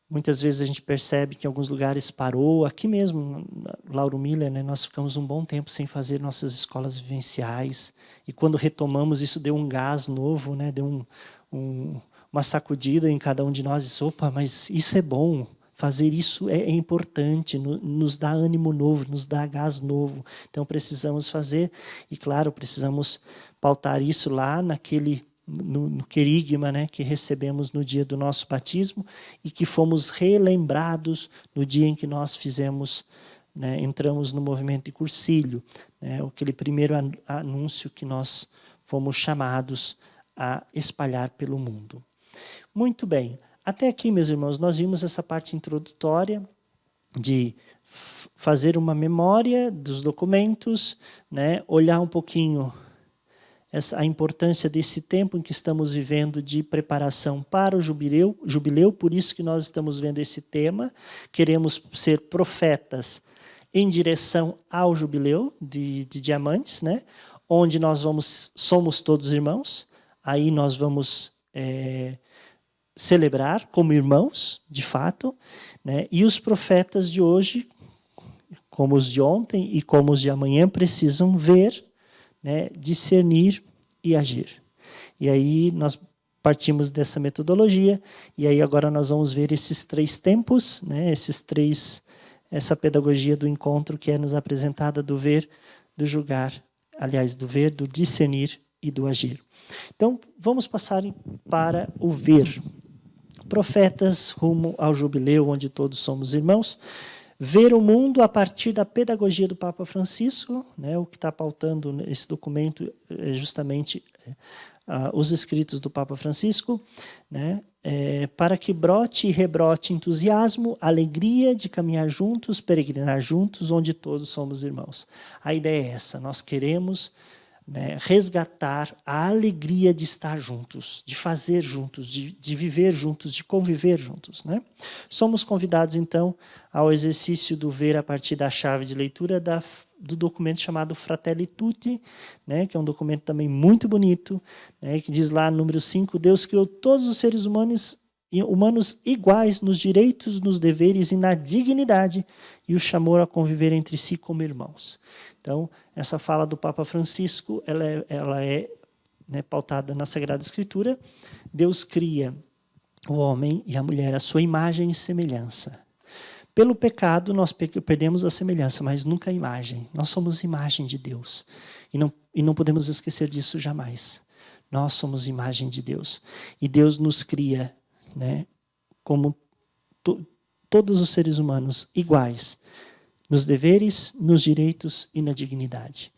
muitas vezes a gente percebe que em alguns lugares parou. Aqui mesmo, Lauro Miller, né, nós ficamos um bom tempo sem fazer nossas escolas vivenciais, e quando retomamos, isso deu um gás novo, né, deu uma sacudida em cada um de nós, e disse, opa, mas isso é bom. Fazer isso é importante, nos dá ânimo novo, nos dá gás novo. Então, precisamos fazer, e claro, precisamos pautar isso lá no querigma, né, que recebemos no dia do nosso batismo e que fomos relembrados no dia em que nós fizemos, né, entramos no movimento de cursilho, né, aquele primeiro anúncio que nós fomos chamados a espalhar pelo mundo. Muito bem. Até aqui, meus irmãos, nós vimos essa parte introdutória de fazer uma memória dos documentos, né? Olhar um pouquinho a importância desse tempo em que estamos vivendo de preparação para o jubileu, por isso que nós estamos vendo esse tema. Queremos ser profetas em direção ao jubileu de Diamantes, né? Onde nós somos todos irmãos, aí nós vamos celebrar como irmãos, de fato, né? E os profetas de hoje, como os de ontem e como os de amanhã, precisam ver, né, discernir e agir. E aí nós partimos dessa metodologia, e aí agora nós vamos ver esses 3 tempos, né, essa pedagogia do encontro que é nos apresentada do ver, do julgar, aliás, do ver, do discernir e do agir. Então, vamos passar para o ver. Profetas rumo ao jubileu, onde todos somos irmãos. Ver o mundo a partir da pedagogia do Papa Francisco, né, o que está pautando esse documento é justamente os escritos do Papa Francisco, né, para que brote e rebrote entusiasmo, alegria de caminhar juntos, peregrinar juntos, onde todos somos irmãos. A ideia é essa, nós queremos, né, resgatar a alegria de estar juntos, de fazer juntos, de viver juntos, de conviver juntos, né? Somos convidados, então, ao exercício do ver a partir da chave de leitura do documento chamado Fratelli Tutti, né, que é um documento também muito bonito, né, que diz lá, número 5, Deus criou todos os seres humanos iguais nos direitos, nos deveres e na dignidade, e os chamou a conviver entre si como irmãos. Então, essa fala do Papa Francisco, ela é, né, pautada na Sagrada Escritura. Deus cria o homem e a mulher à sua imagem e semelhança. Pelo pecado, nós perdemos a semelhança, mas nunca a imagem. Nós somos imagem de Deus. E não podemos esquecer disso jamais. Nós somos imagem de Deus. E Deus nos cria, né, como todos os seres humanos iguais, nos deveres, nos direitos e na dignidade.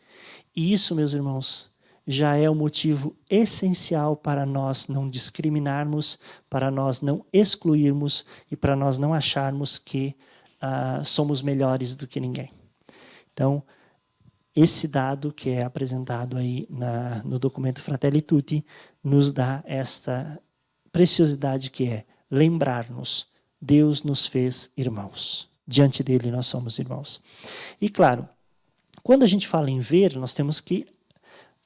E isso, meus irmãos, já é o motivo essencial para nós não discriminarmos, para nós não excluirmos e para nós não acharmos que somos melhores do que ninguém. Então, esse dado que é apresentado aí no documento Fratelli Tutti nos dá esta preciosidade que é lembrar-nos, Deus nos fez irmãos. Diante dele nós somos irmãos. E claro, quando a gente fala em ver, nós temos que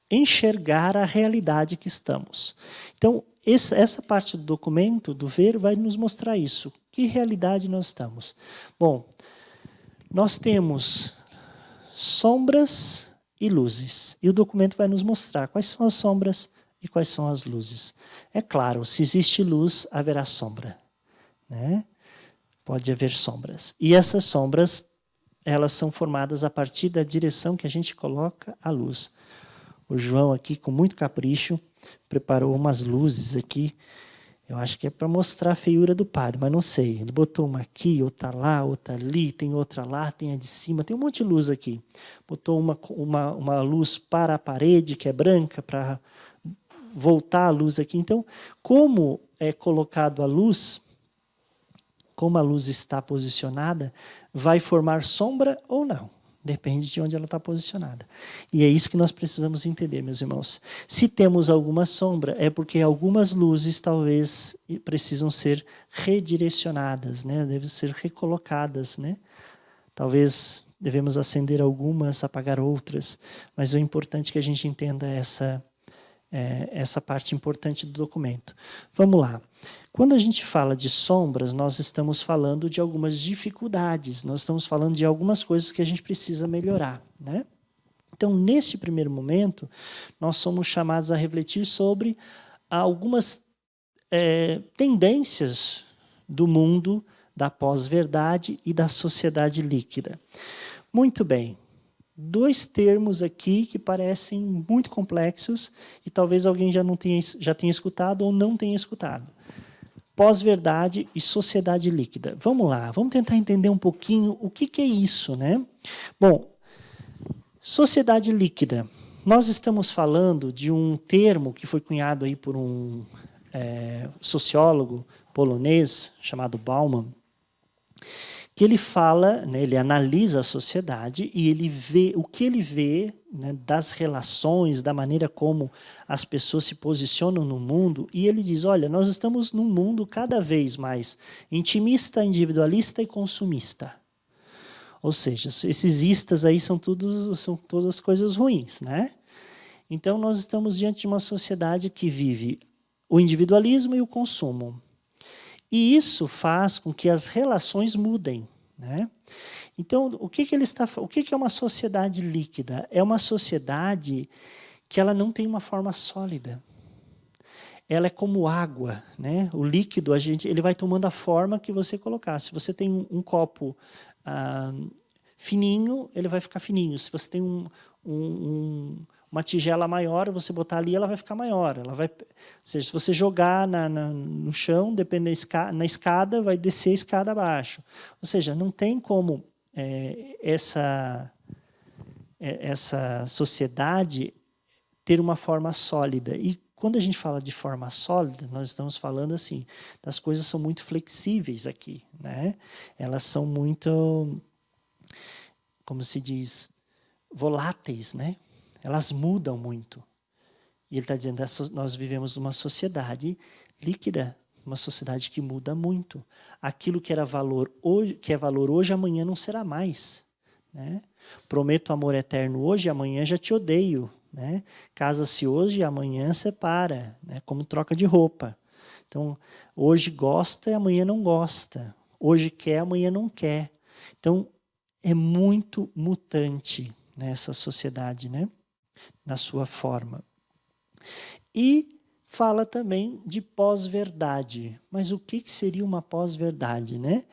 enxergar a realidade que estamos. Então, essa parte do documento, do ver, vai nos mostrar isso. Que realidade nós estamos? Bom, nós temos sombras e luzes. E o documento vai nos mostrar quais são as sombras e quais são as luzes. É claro, se existe luz, haverá sombra, né? Pode haver sombras. E essas sombras, elas são formadas a partir da direção que a gente coloca a luz. O João aqui, com muito capricho, preparou umas luzes aqui. Eu acho que é para mostrar a feiura do padre, mas não sei. Ele botou uma aqui, outra lá, outra ali, tem outra lá, tem a de cima, tem um monte de luz aqui. Botou uma luz para a parede, que é branca, para voltar a luz aqui. Então, como é colocado a luz, como a luz está posicionada, vai formar sombra ou não. Depende de onde ela está posicionada. E é isso que nós precisamos entender, meus irmãos. Se temos alguma sombra, é porque algumas luzes talvez precisam ser redirecionadas, né? Devem ser recolocadas, né? Talvez devemos acender algumas, apagar outras, mas o importante é que a gente entenda essa parte importante do documento. Vamos lá. Quando a gente fala de sombras, nós estamos falando de algumas dificuldades, nós estamos falando de algumas coisas que a gente precisa melhorar, né? Então, nesse primeiro momento, nós somos chamados a refletir sobre algumas tendências do mundo da pós-verdade e da sociedade líquida. Muito bem. 2 termos aqui que parecem muito complexos e talvez alguém já tenha escutado ou não tenha escutado. Pós-verdade e sociedade líquida. Vamos lá, vamos tentar entender um pouquinho o que é isso, né? Bom, sociedade líquida. Nós estamos falando de um termo que foi cunhado aí por um sociólogo polonês chamado Bauman, que ele fala, né, ele analisa a sociedade e ele vê o que ele vê, né, das relações, da maneira como as pessoas se posicionam no mundo, e ele diz, olha, nós estamos num mundo cada vez mais intimista, individualista e consumista. Ou seja, esses istas aí são todas coisas ruins, né? Então nós estamos diante de uma sociedade que vive o individualismo e o consumo. E isso faz com que as relações mudem, né? Então, o que é uma sociedade líquida? É uma sociedade que ela não tem uma forma sólida. Ela é como água, né? O líquido, ele vai tomando a forma que você colocar. Se você tem um copo fininho, ele vai ficar fininho. Se você tem uma tigela maior, você botar ali, ela vai ficar maior. Ou seja, se você jogar no chão, dependendo na escada, vai descer a escada abaixo. Ou seja, não tem como essa sociedade ter uma forma sólida. E quando a gente fala de forma sólida, nós estamos falando assim, as coisas são muito flexíveis aqui, né? Elas são muito, como se diz, voláteis, né? Elas mudam muito. E ele está dizendo, nós vivemos numa sociedade líquida, uma sociedade que muda muito. Aquilo que era valor hoje, que é valor hoje, amanhã não será mais, né? Prometo amor eterno hoje, amanhã já te odeio, né? Casa-se hoje e amanhã separa, né? Como troca de roupa. Então, hoje gosta e amanhã não gosta. Hoje quer, amanhã não quer. Então, é muito mutante nessa sociedade, né? Na sua forma. E fala também de pós-verdade. Mas o que seria uma pós-verdade, né?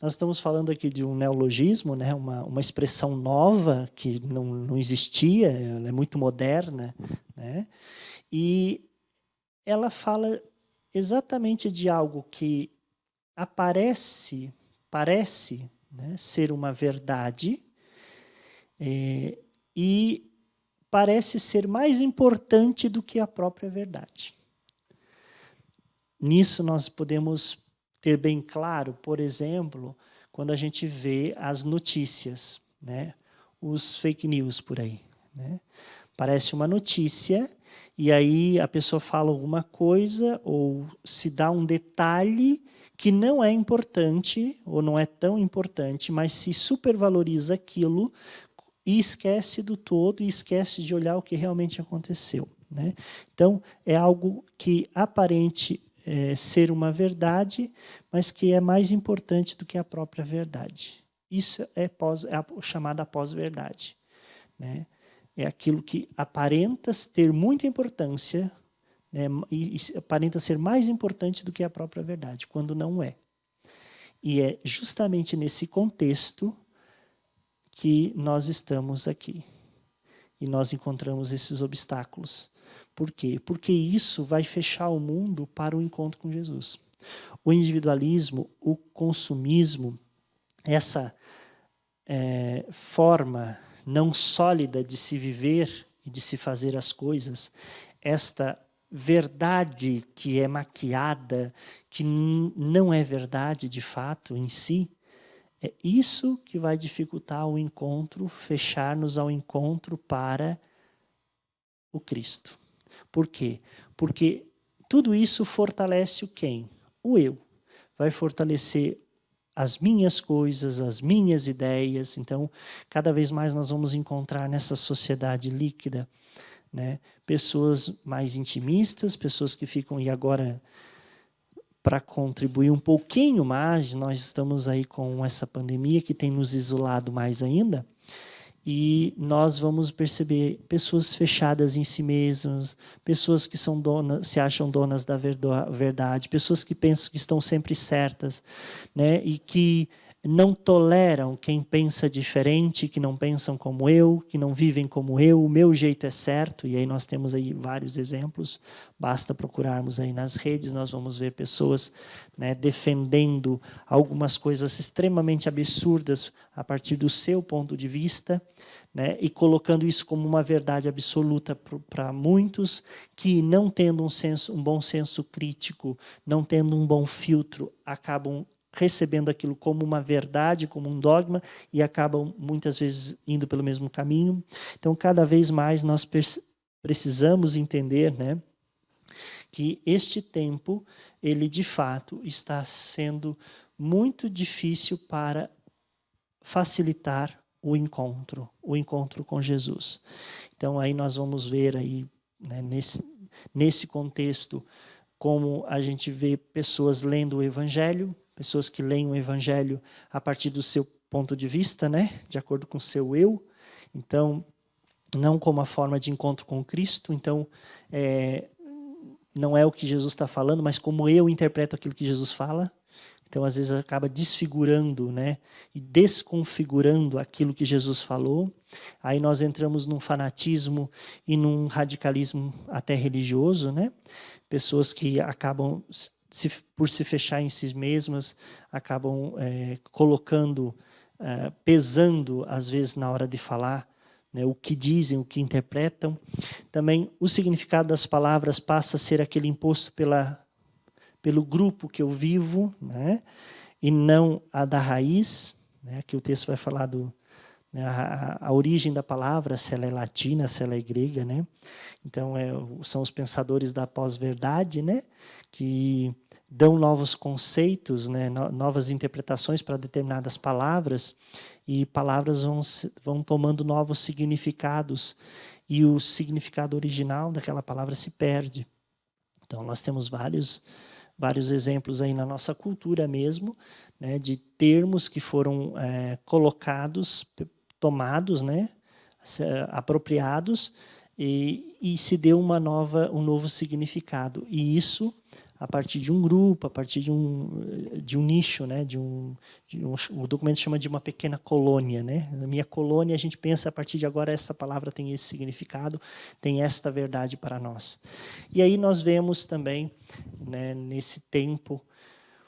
Nós estamos falando aqui de um neologismo, né? Uma expressão nova que não existia, ela é muito moderna, né? E ela fala exatamente de algo que parece, né, ser uma verdade e parece ser mais importante do que a própria verdade. Nisso nós podemos ter bem claro, por exemplo, quando a gente vê as notícias, né? Os fake news por aí, né? Parece uma notícia e aí a pessoa fala alguma coisa ou se dá um detalhe que não é importante ou não é tão importante, mas se supervaloriza aquilo e esquece do todo e esquece de olhar o que realmente aconteceu, né? Então, é algo que aparente ser uma verdade, mas que é mais importante do que a própria verdade. Isso é a chamada pós-verdade, né? É aquilo que aparenta ter muita importância, né, e aparenta ser mais importante do que a própria verdade, quando não é. E é justamente nesse contexto que nós estamos aqui. E nós encontramos esses obstáculos. Por quê? Porque isso vai fechar o mundo para o encontro com Jesus. O individualismo, o consumismo, essa forma não sólida de se viver e de se fazer as coisas, esta verdade que é maquiada, que não é verdade de fato em si, é isso que vai dificultar o encontro, fechar-nos ao encontro para o Cristo. Por quê? Porque tudo isso fortalece o quem? O eu. Vai fortalecer as minhas coisas, as minhas ideias. Então, cada vez mais nós vamos encontrar nessa sociedade líquida, né, pessoas mais intimistas, pessoas que ficam, e agora, para contribuir um pouquinho mais, nós estamos aí com essa pandemia que tem nos isolado mais ainda, e nós vamos perceber pessoas fechadas em si mesmas, pessoas que são se acham donas da verdade, pessoas que pensam que estão sempre certas, né? E que não toleram quem pensa diferente, que não pensam como eu, que não vivem como eu, o meu jeito é certo, e aí nós temos aí vários exemplos, basta procurarmos aí nas redes, nós vamos ver pessoas, né, defendendo algumas coisas extremamente absurdas a partir do seu ponto de vista, né, e colocando isso como uma verdade absoluta para muitos que, não tendo um bom senso crítico, não tendo um bom filtro, acabam recebendo aquilo como uma verdade, como um dogma, e acabam muitas vezes indo pelo mesmo caminho. Então, cada vez mais nós precisamos entender, né, que este tempo, ele de fato está sendo muito difícil para facilitar o encontro com Jesus. Então, aí nós vamos ver aí, né, nesse contexto, como a gente vê pessoas lendo o Evangelho, pessoas que leem o Evangelho a partir do seu ponto de vista, né? De acordo com o seu eu. Então, não como a forma de encontro com Cristo. Então, não é o que Jesus está falando, mas como eu interpreto aquilo que Jesus fala. Então, às vezes, acaba desfigurando, né? E desconfigurando aquilo que Jesus falou. Aí nós entramos num fanatismo e num radicalismo até religioso, né? Pessoas que acabam, por se fechar em si mesmas, acabam colocando, pesando, às vezes, na hora de falar, né, o que dizem, o que interpretam. Também o significado das palavras passa a ser aquele imposto pelo grupo que eu vivo, né, e não a da raiz. Né, aqui o texto vai falar né, a origem da palavra, se ela é latina, se ela é grega. Né? Então, são os pensadores da pós-verdade, né, que dão novos conceitos, né, novas interpretações para determinadas palavras, e palavras vão tomando novos significados, e o significado original daquela palavra se perde. Então, nós temos vários exemplos aí na nossa cultura mesmo, né, de termos que foram colocados, tomados, né, apropriados, e se deu um novo significado. E isso a partir de um grupo, a partir de um nicho, né? O documento chama de uma pequena colônia. Né? Na minha colônia, a gente pensa, a partir de agora, essa palavra tem esse significado, tem esta verdade para nós. E aí nós vemos também, né, nesse tempo,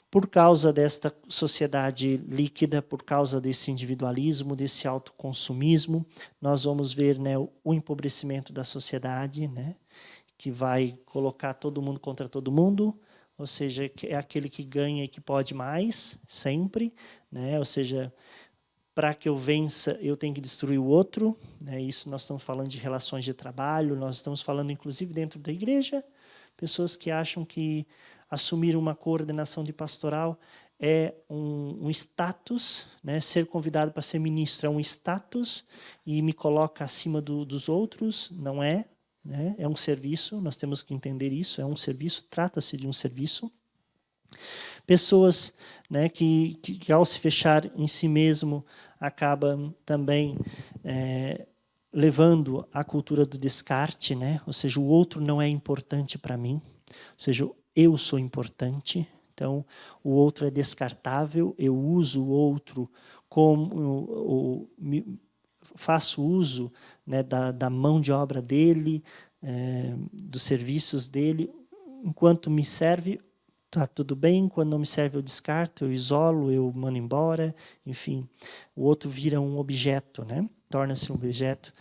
por causa desta sociedade líquida, por causa desse individualismo, desse autoconsumismo, nós vamos ver, né, o empobrecimento da sociedade, né, que vai colocar todo mundo contra todo mundo, ou seja, é aquele que ganha e que pode mais, sempre. Né, ou seja, para que eu vença, eu tenho que destruir o outro. Né, isso nós estamos falando de relações de trabalho, nós estamos falando, inclusive, dentro da igreja, pessoas que acham que assumir uma coordenação de pastoral é um status, né? Ser convidado para ser ministro é um status e me coloca acima dos outros, não é? Né? É um serviço, nós temos que entender isso, é um serviço, trata-se de um serviço. Pessoas, né, que ao se fechar em si mesmo acabam também levando a cultura do descarte, né? Ou seja, o outro não é importante para mim, ou seja, eu sou importante, então o outro é descartável, eu uso o outro como faço uso, né, da mão de obra dele, dos serviços dele, enquanto me serve, está tudo bem, quando não me serve eu descarto, eu isolo, eu mando embora, enfim, o outro vira um objeto, né? Torna-se um objeto.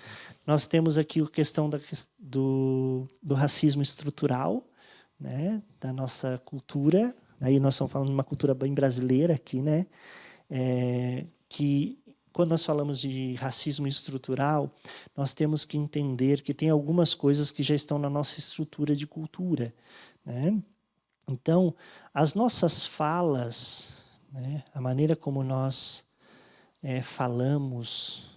Nós temos aqui a questão do racismo estrutural, né, da nossa cultura. Aí nós estamos falando de uma cultura bem brasileira aqui, né, que quando nós falamos de racismo estrutural, nós temos que entender que tem algumas coisas que já estão na nossa estrutura de cultura. Né? Então, as nossas falas, né, a maneira como nós falamos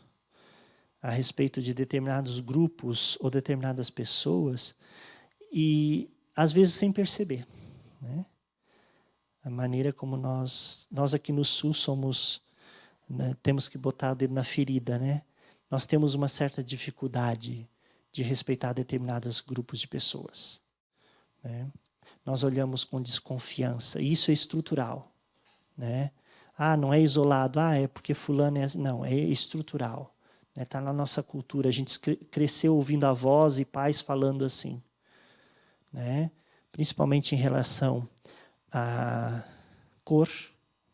a respeito de determinados grupos ou determinadas pessoas, e às vezes sem perceber. Né? A maneira como nós aqui no Sul somos... Né, temos que botar o dedo na ferida, né? Nós temos uma certa dificuldade de respeitar determinados grupos de pessoas. Né? Nós olhamos com desconfiança, e isso é estrutural. Né? Ah, não é isolado, é porque fulano é assim. Não, é estrutural. Está na nossa cultura, a gente cresceu ouvindo avós e pais falando assim. Né? Principalmente em relação à cor,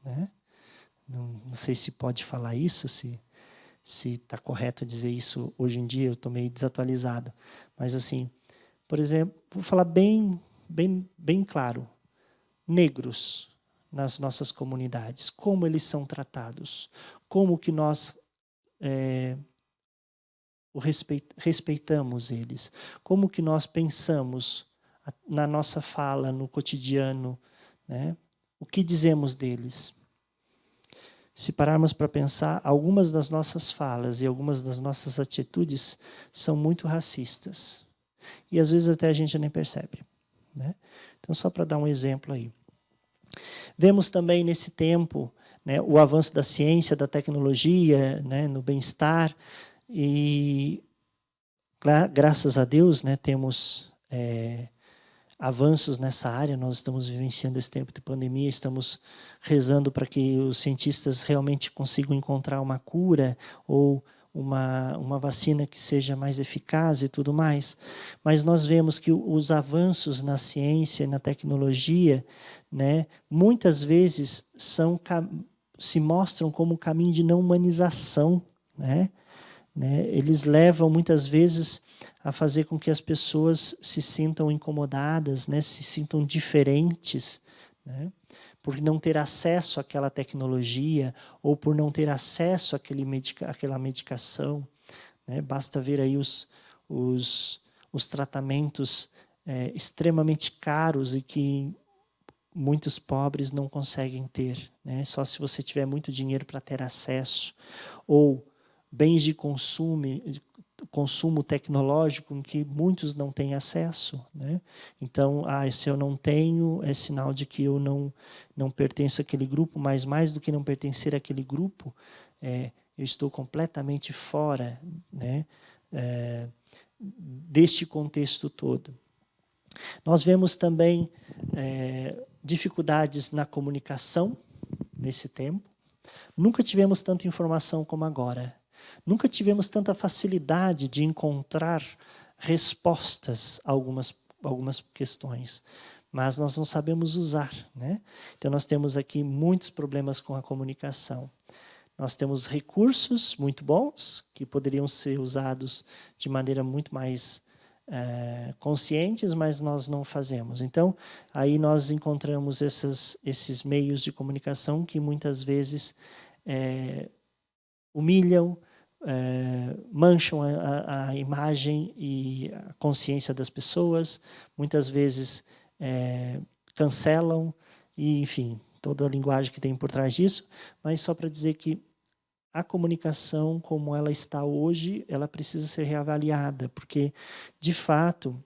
né? Não sei se pode falar isso, se está correto dizer isso hoje em dia, eu estou meio desatualizado. Mas, assim, por exemplo, vou falar bem claro. Negros nas nossas comunidades, como eles são tratados, como que nós respeitamos eles, como que nós pensamos na nossa fala, no cotidiano, né? O que dizemos deles. Se pararmos para pensar, algumas das nossas falas e algumas das nossas atitudes são muito racistas. E às vezes até a gente nem percebe. Né? Então, só para dar um exemplo aí. Vemos também nesse tempo, né, o avanço da ciência, da tecnologia, né, no bem-estar. E, graças a Deus, né, temos avanços nessa área. Nós estamos vivenciando esse tempo de pandemia, estamos rezando para que os cientistas realmente consigam encontrar uma cura ou uma vacina que seja mais eficaz e tudo mais. Mas nós vemos que os avanços na ciência e na tecnologia, né, muitas vezes se mostram como um caminho de não humanização, né? Eles levam muitas vezes a fazer com que as pessoas se sintam incomodadas, né, se sintam diferentes, né, por não ter acesso àquela tecnologia ou por não ter acesso àquela medicação, né. Basta ver aí os tratamentos extremamente caros e que muitos pobres não conseguem ter, né, só se você tiver muito dinheiro para ter acesso, ou bens de consumo tecnológico em que muitos não têm acesso, né? Então, se eu não tenho, é sinal de que eu não pertenço àquele grupo, mas mais do que não pertencer àquele grupo, eu estou completamente fora, né, deste contexto todo. Nós vemos também dificuldades na comunicação nesse tempo. Nunca tivemos tanta informação como agora. Nunca tivemos tanta facilidade de encontrar respostas a algumas questões, mas nós não sabemos usar, né? Então, nós temos aqui muitos problemas com a comunicação. Nós temos recursos muito bons, que poderiam ser usados de maneira muito mais conscientes, mas nós não fazemos. Então, aí nós encontramos esses meios de comunicação que muitas vezes humilham, mancham a imagem e a consciência das pessoas, muitas vezes cancelam, e, enfim, toda a linguagem que tem por trás disso, mas só para dizer que a comunicação, como ela está hoje, ela precisa ser reavaliada, porque, de fato,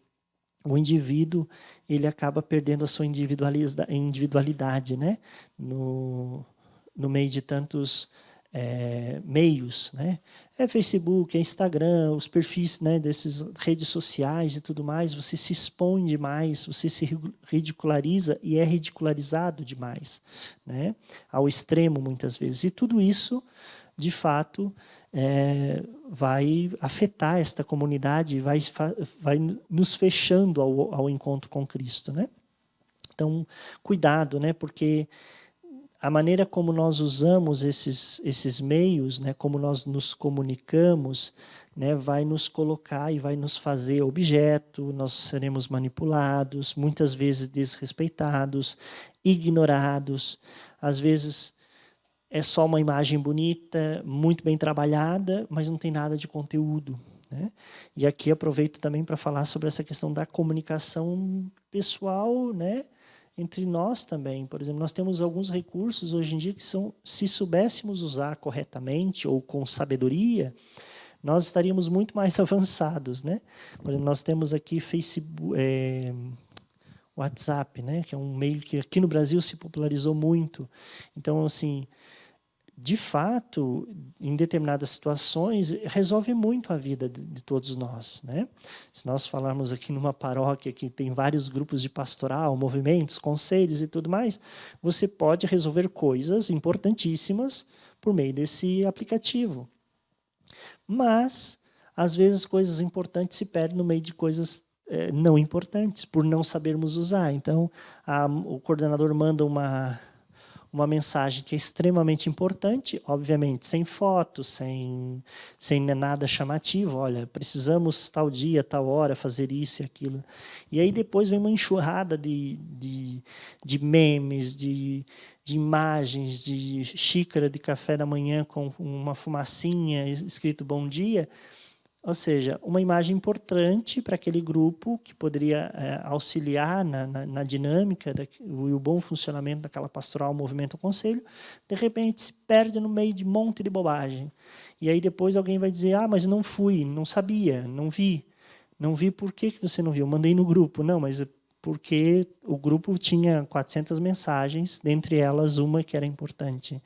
o indivíduo ele acaba perdendo a sua individualidade, né? No meio de tantos meios, né? Facebook, Instagram, os perfis, né, dessas redes sociais e tudo mais, você se expõe demais, você se ridiculariza e é ridicularizado demais, né? Ao extremo, muitas vezes. E tudo isso, de fato, vai afetar esta comunidade, vai nos fechando ao encontro com Cristo, né? Então, cuidado, né? Porque a maneira como nós usamos esses meios, né, como nós nos comunicamos, né, vai nos colocar e vai nos fazer objeto, nós seremos manipulados, muitas vezes desrespeitados, ignorados. Às vezes é só uma imagem bonita, muito bem trabalhada, mas não tem nada de conteúdo, né? E aqui aproveito também para falar sobre essa questão da comunicação pessoal, né, entre nós também. Por exemplo, nós temos alguns recursos hoje em dia que se soubéssemos usar corretamente ou com sabedoria, nós estaríamos muito mais avançados, né? Por exemplo, nós temos aqui Facebook, WhatsApp, né, que é um meio que aqui no Brasil se popularizou muito. Então, assim, de fato, em determinadas situações, resolve muito a vida de todos nós, né? Se nós falarmos aqui numa paróquia que tem vários grupos de pastoral, movimentos, conselhos e tudo mais, você pode resolver coisas importantíssimas por meio desse aplicativo. Mas, às vezes, coisas importantes se perdem no meio de coisas não importantes, por não sabermos usar. Então, o coordenador manda uma mensagem que é extremamente importante, obviamente, sem fotos, sem nada chamativo. Olha, precisamos tal dia, tal hora fazer isso e aquilo. E aí depois vem uma enxurrada de memes, de imagens, de xícara de café da manhã com uma fumacinha escrito bom dia. Ou seja, uma imagem importante para aquele grupo que poderia auxiliar na dinâmica e o bom funcionamento daquela pastoral, movimento, conselho, de repente se perde no meio de um monte de bobagem. E aí depois alguém vai dizer, mas não fui, não sabia, não vi. Não vi, por que você não viu? Mandei no grupo. Não, mas porque o grupo tinha 400 mensagens, dentre elas uma que era importante.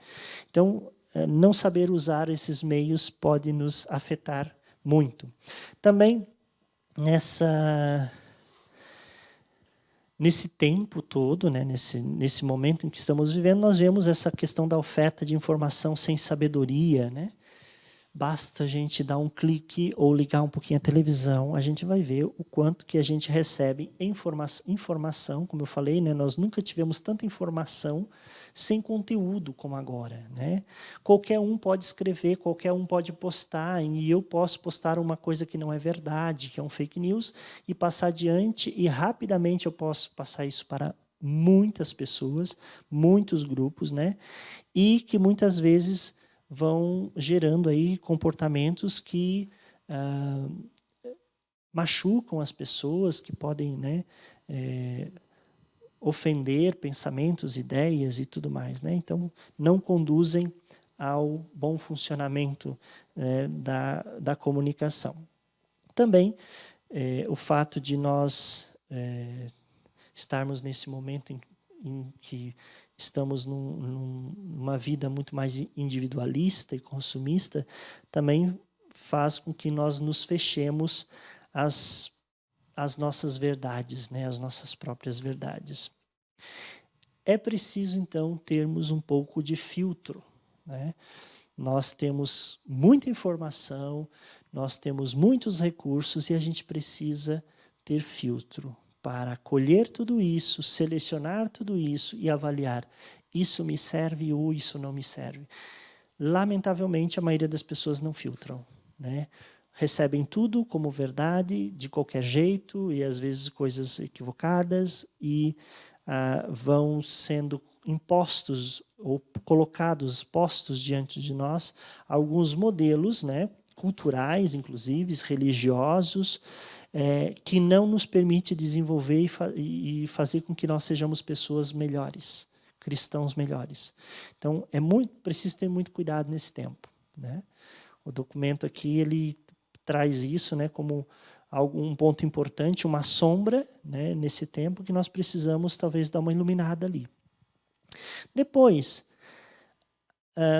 Então, não saber usar esses meios pode nos afetar muito. Também, nesse tempo todo, né, nesse momento em que estamos vivendo, nós vemos essa questão da oferta de informação sem sabedoria, né? Basta a gente dar um clique ou ligar um pouquinho a televisão, a gente vai ver o quanto que a gente recebe informação, como eu falei, né? Nós nunca tivemos tanta informação sem conteúdo como agora, né? Qualquer um pode escrever, qualquer um pode postar, e eu posso postar uma coisa que não é verdade, que é um fake news, e passar adiante, e rapidamente eu posso passar isso para muitas pessoas, muitos grupos, né? E que muitas vezes vão gerando aí comportamentos que machucam as pessoas, que podem, né, ofender pensamentos, ideias e tudo mais, né? Então, não conduzem ao bom funcionamento da comunicação. Também, o fato de nós estarmos nesse momento em que estamos numa vida muito mais individualista e consumista, também faz com que nós nos fechemos às nossas verdades, né, às nossas próprias verdades. É preciso, então, termos um pouco de filtro, né? Nós temos muita informação, nós temos muitos recursos e a gente precisa ter filtro para colher tudo isso, selecionar tudo isso e avaliar. Isso me serve ou isso não me serve. Lamentavelmente, a maioria das pessoas não filtram, né? Recebem tudo como verdade, de qualquer jeito, e às vezes coisas equivocadas, e vão sendo impostos ou postos diante de nós alguns modelos, né, culturais, inclusive, religiosos, que não nos permite desenvolver e fazer com que nós sejamos pessoas melhores, cristãos melhores. Então, preciso ter muito cuidado nesse tempo, né? O documento aqui, ele traz isso, né, como um ponto importante, uma sombra, né, nesse tempo que nós precisamos talvez dar uma iluminada ali. Depois,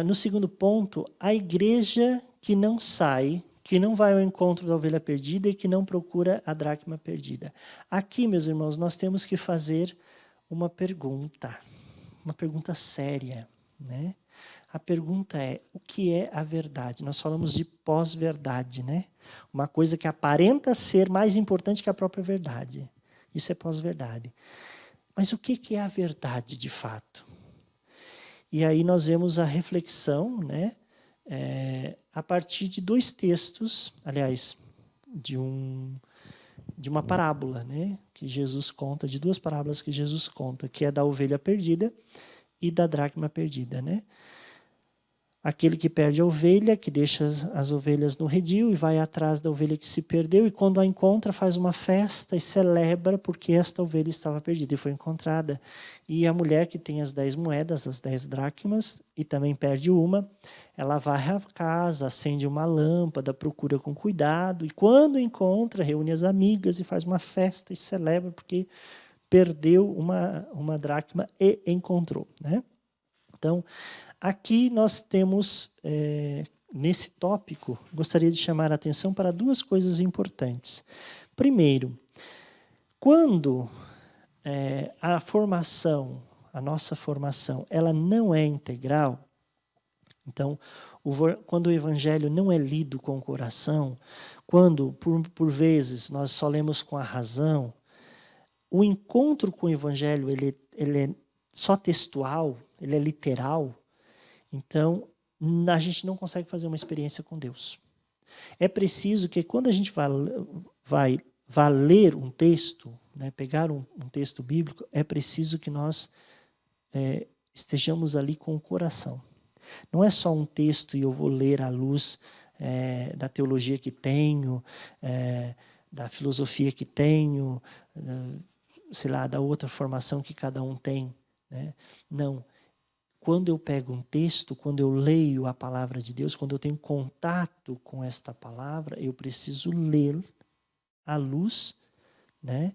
no segundo ponto, a igreja que não sai, que não vai ao encontro da ovelha perdida e que não procura a dracma perdida. Aqui, meus irmãos, nós temos que fazer uma pergunta séria, né? A pergunta é, o que é a verdade? Nós falamos de pós-verdade, né? Uma coisa que aparenta ser mais importante que a própria verdade. Isso é pós-verdade. Mas o que é a verdade, de fato? E aí nós vemos a reflexão, né? A partir de dois textos, aliás, de uma parábola, né? Que Jesus conta, de duas parábolas que Jesus conta, que é da ovelha perdida e da dracma perdida, né? Aquele que perde a ovelha, que deixa as ovelhas no redil e vai atrás da ovelha que se perdeu, e quando a encontra faz uma festa e celebra porque esta ovelha estava perdida e foi encontrada. E a mulher que tem as 10 moedas, as 10 dracmas, e também perde uma, ela varre a casa, acende uma lâmpada, procura com cuidado, e quando encontra, reúne as amigas e faz uma festa e celebra porque perdeu uma dracma e encontrou, né? Então, aqui nós temos, nesse tópico, gostaria de chamar a atenção para duas coisas importantes. Primeiro, quando a nossa formação, ela não é integral, então, quando o evangelho não é lido com o coração, quando, por vezes, nós só lemos com a razão, o encontro com o evangelho ele é só textual, ele é literal, então a gente não consegue fazer uma experiência com Deus. É preciso que quando a gente vai ler um texto, né, pegar um texto bíblico, é preciso que nós estejamos ali com o coração. Não é só um texto e eu vou ler à luz da teologia que tenho, da filosofia que tenho, sei lá, da outra formação que cada um tem, né? Não. Quando eu pego um texto, quando eu leio a palavra de Deus, quando eu tenho contato com esta palavra, eu preciso ler à luz, né,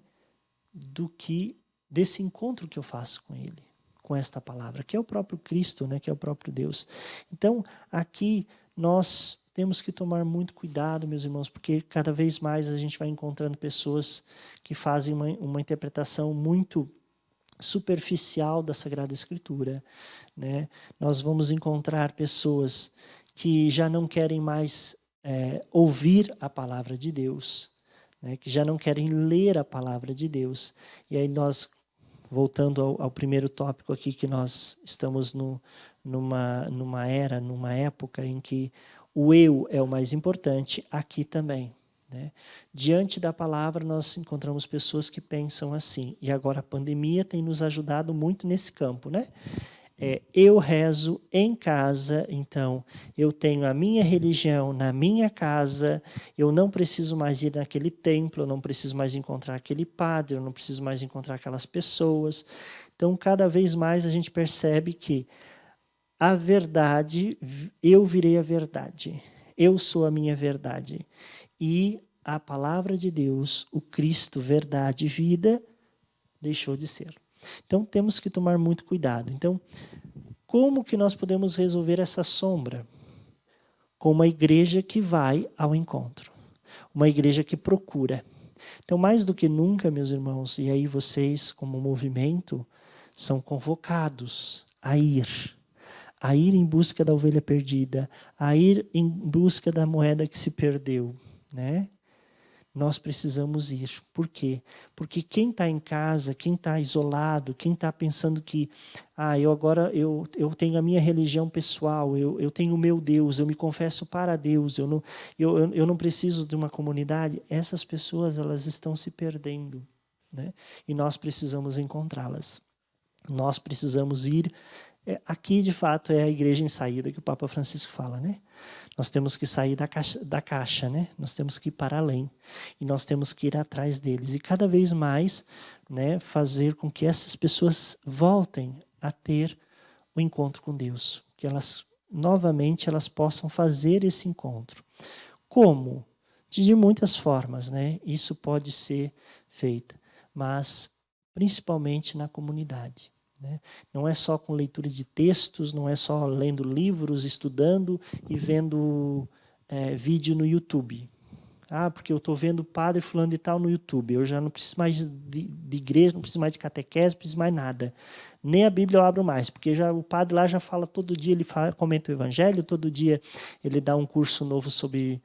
do que desse encontro que eu faço com Ele, com esta palavra, que é o próprio Cristo, né, que é o próprio Deus. Então, aqui nós temos que tomar muito cuidado, meus irmãos, porque cada vez mais a gente vai encontrando pessoas que fazem uma interpretação muito superficial da Sagrada Escritura, né? Nós vamos encontrar pessoas que já não querem mais ouvir a palavra de Deus, né? Que já não querem ler a palavra de Deus. E aí nós, voltando ao primeiro tópico aqui, que nós estamos numa era, numa época em que o eu é o mais importante, aqui também. Né? Diante da palavra, nós encontramos pessoas que pensam assim. E agora a pandemia tem nos ajudado muito nesse campo. Né? Eu rezo em casa, então eu tenho a minha religião na minha casa, eu não preciso mais ir naquele templo, eu não preciso mais encontrar aquele padre, eu não preciso mais encontrar aquelas pessoas. Então, cada vez mais a gente percebe que a verdade, eu virei a verdade, eu sou a minha verdade. E a palavra de Deus, o Cristo, verdade e vida, deixou de ser. Então, temos que tomar muito cuidado. Então, como que nós podemos resolver essa sombra? Com uma igreja que vai ao encontro. Uma igreja que procura. Então, mais do que nunca, meus irmãos, e aí vocês, como movimento, são convocados a ir em busca da ovelha perdida, a ir em busca da moeda que se perdeu, né? Nós precisamos ir. Por quê? Porque quem está em casa, quem está isolado, quem está pensando que eu tenho a minha religião pessoal, eu tenho o meu Deus, eu me confesso para Deus, eu não preciso de uma comunidade, essas pessoas elas estão se perdendo, né? E nós precisamos encontrá-las. Nós precisamos ir. Aqui, de fato, é a igreja em saída que o Papa Francisco fala, né? Nós temos que sair da caixa, né? Nós temos que ir para além. E nós temos que ir atrás deles. E cada vez mais, né, fazer com que essas pessoas voltem a ter o encontro com Deus. Que elas, novamente, elas possam fazer esse encontro. Como? De muitas formas, né? Isso pode ser feito. Mas, principalmente na comunidade. Né? Não é só com leitura de textos, não é só lendo livros, estudando e vendo vídeo no YouTube. Porque eu estou vendo padre fulano e tal no YouTube. Eu já não preciso mais de igreja, não preciso mais de catequese, não preciso mais nada. Nem a Bíblia eu abro mais, porque o padre lá já fala todo dia, ele comenta o Evangelho, todo dia ele dá um curso novo sobre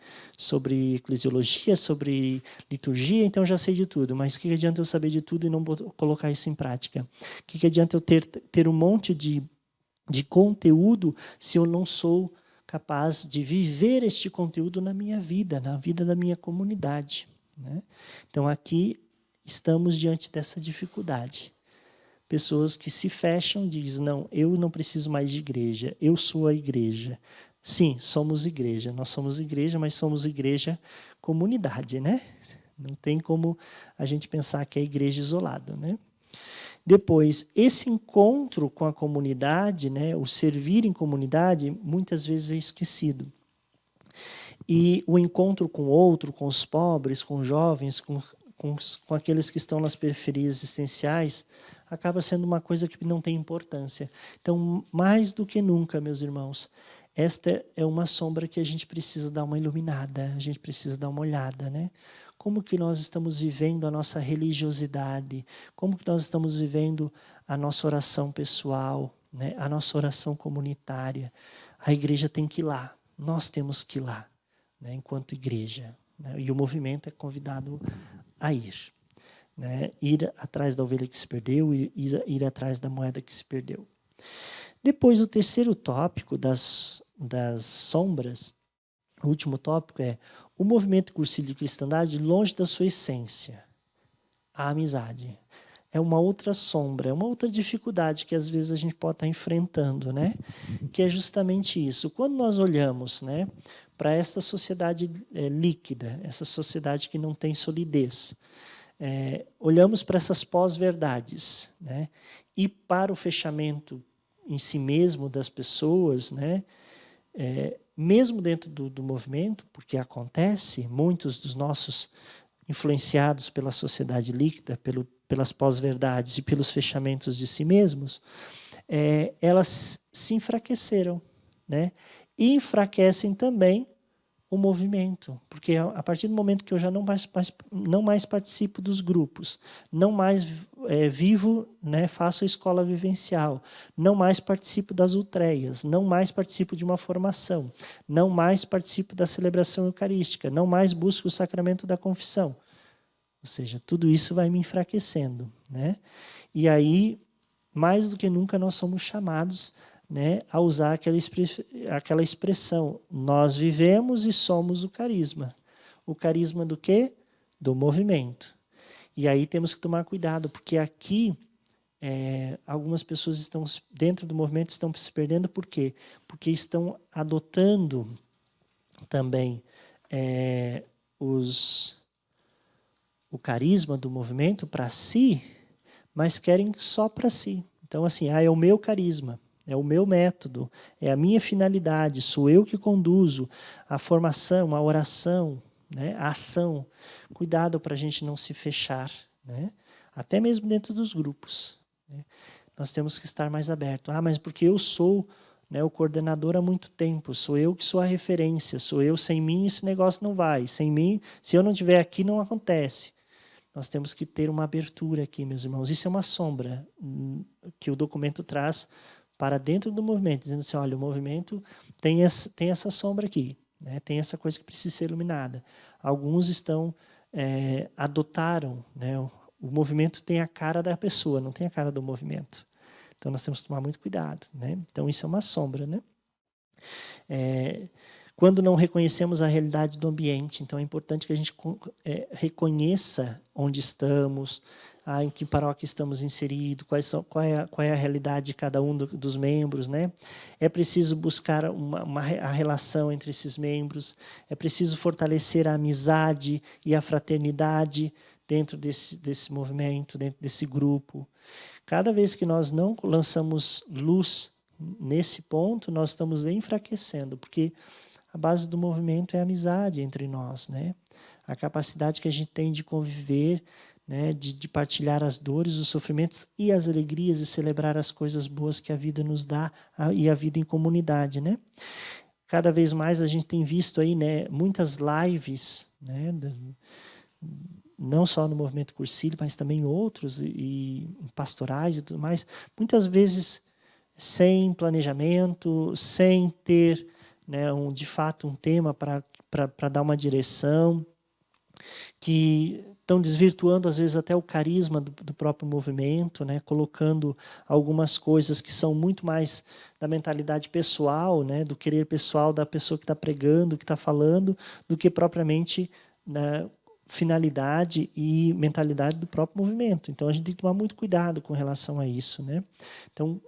eclesiologia, sobre liturgia, então eu já sei de tudo. Mas o que adianta eu saber de tudo e não colocar isso em prática? O que adianta eu ter um monte de conteúdo se eu não sou capaz de viver este conteúdo na minha vida, na vida da minha comunidade, né? Então, aqui estamos diante dessa dificuldade. Pessoas que se fecham e dizem, não, eu não preciso mais de igreja, eu sou a igreja. Sim, somos igreja, nós somos igreja, mas somos igreja comunidade, né? Não tem como a gente pensar que é igreja isolada, né? Depois, esse encontro com a comunidade, né, o servir em comunidade, muitas vezes é esquecido. E o encontro com o outro, com os pobres, com os jovens, com aqueles que estão nas periferias existenciais, acaba sendo uma coisa que não tem importância. Então, mais do que nunca, meus irmãos, esta é uma sombra que a gente precisa dar uma iluminada, a gente precisa dar uma olhada, né? Como que nós estamos vivendo a nossa religiosidade? Como que nós estamos vivendo a nossa oração pessoal, né? A nossa oração comunitária? A igreja tem que ir lá, nós temos que ir lá, né? Enquanto igreja, né? E o movimento é convidado a ir, né? Ir atrás da ovelha que se perdeu, ir atrás da moeda que se perdeu. Depois, o terceiro tópico das sombras, o último tópico é o movimento cursilho de cristandade longe da sua essência, a amizade. É uma outra sombra, é uma outra dificuldade que às vezes a gente pode estar enfrentando, né? Que é justamente isso. Quando nós olhamos, né, para essa sociedade líquida, essa sociedade que não tem solidez, olhamos para essas pós-verdades, né, e para o fechamento em si mesmo das pessoas, né, mesmo dentro do movimento, porque acontece, muitos dos nossos influenciados pela sociedade líquida, pelas pós-verdades e pelos fechamentos de si mesmos, elas se enfraqueceram, né? E enfraquecem também o movimento, porque a partir do momento que eu já não mais participo dos grupos, não mais vivo, né, faço a escola vivencial, não mais participo das ultreias, não mais participo de uma formação, não mais participo da celebração eucarística, não mais busco o sacramento da confissão. Ou seja, tudo isso vai me enfraquecendo, né? E aí, mais do que nunca, nós somos chamados, né, a usar aquela expressão: nós vivemos e somos o carisma. O carisma do quê? Do movimento. E aí temos que tomar cuidado, porque aqui algumas pessoas estão dentro do movimento, estão se perdendo. Por quê? Porque estão adotando também o carisma do movimento para si, mas querem só para si. Então, assim, é o meu carisma, é o meu método, é a minha finalidade, sou eu que conduzo a formação, a oração, né, a ação. Cuidado para a gente não se fechar, né, até mesmo dentro dos grupos, né. Nós temos que estar mais abertos. Mas porque eu sou, né, o coordenador há muito tempo, sou eu que sou a referência, sou eu, sem mim esse negócio não vai, sem mim, se eu não estiver aqui não acontece. Nós temos que ter uma abertura aqui, meus irmãos. Isso é uma sombra que o documento traz para dentro do movimento, dizendo assim, olha, o movimento tem essa sombra aqui, né? Tem essa coisa que precisa ser iluminada. Alguns adotaram, né? O movimento tem a cara da pessoa, não tem a cara do movimento. Então, nós temos que tomar muito cuidado, né? Então, isso é uma sombra, né? Quando não reconhecemos a realidade do ambiente, então é importante que a gente reconheça onde estamos, em que paróquia estamos inseridos, qual é a realidade de cada um dos membros, né? É preciso buscar a relação entre esses membros, é preciso fortalecer a amizade e a fraternidade dentro desse movimento, dentro desse grupo. Cada vez que nós não lançamos luz nesse ponto, nós estamos enfraquecendo, porque a base do movimento é a amizade entre nós, né? A capacidade que a gente tem de conviver, né? De partilhar as dores, os sofrimentos e as alegrias e celebrar as coisas boas que a vida nos dá e a vida em comunidade, né? Cada vez mais a gente tem visto aí, né, muitas lives, né, não só no movimento Cursilho, mas também outros e pastorais e tudo mais, muitas vezes sem planejamento, sem ter, né, de fato um tema para dar uma direção, que estão desvirtuando às vezes até o carisma do próprio movimento, né, colocando algumas coisas que são muito mais da mentalidade pessoal, né, do querer pessoal da pessoa que está pregando, que está falando, do que propriamente na finalidade e mentalidade do próprio movimento. Então a gente tem que tomar muito cuidado com relação a isso, né? Então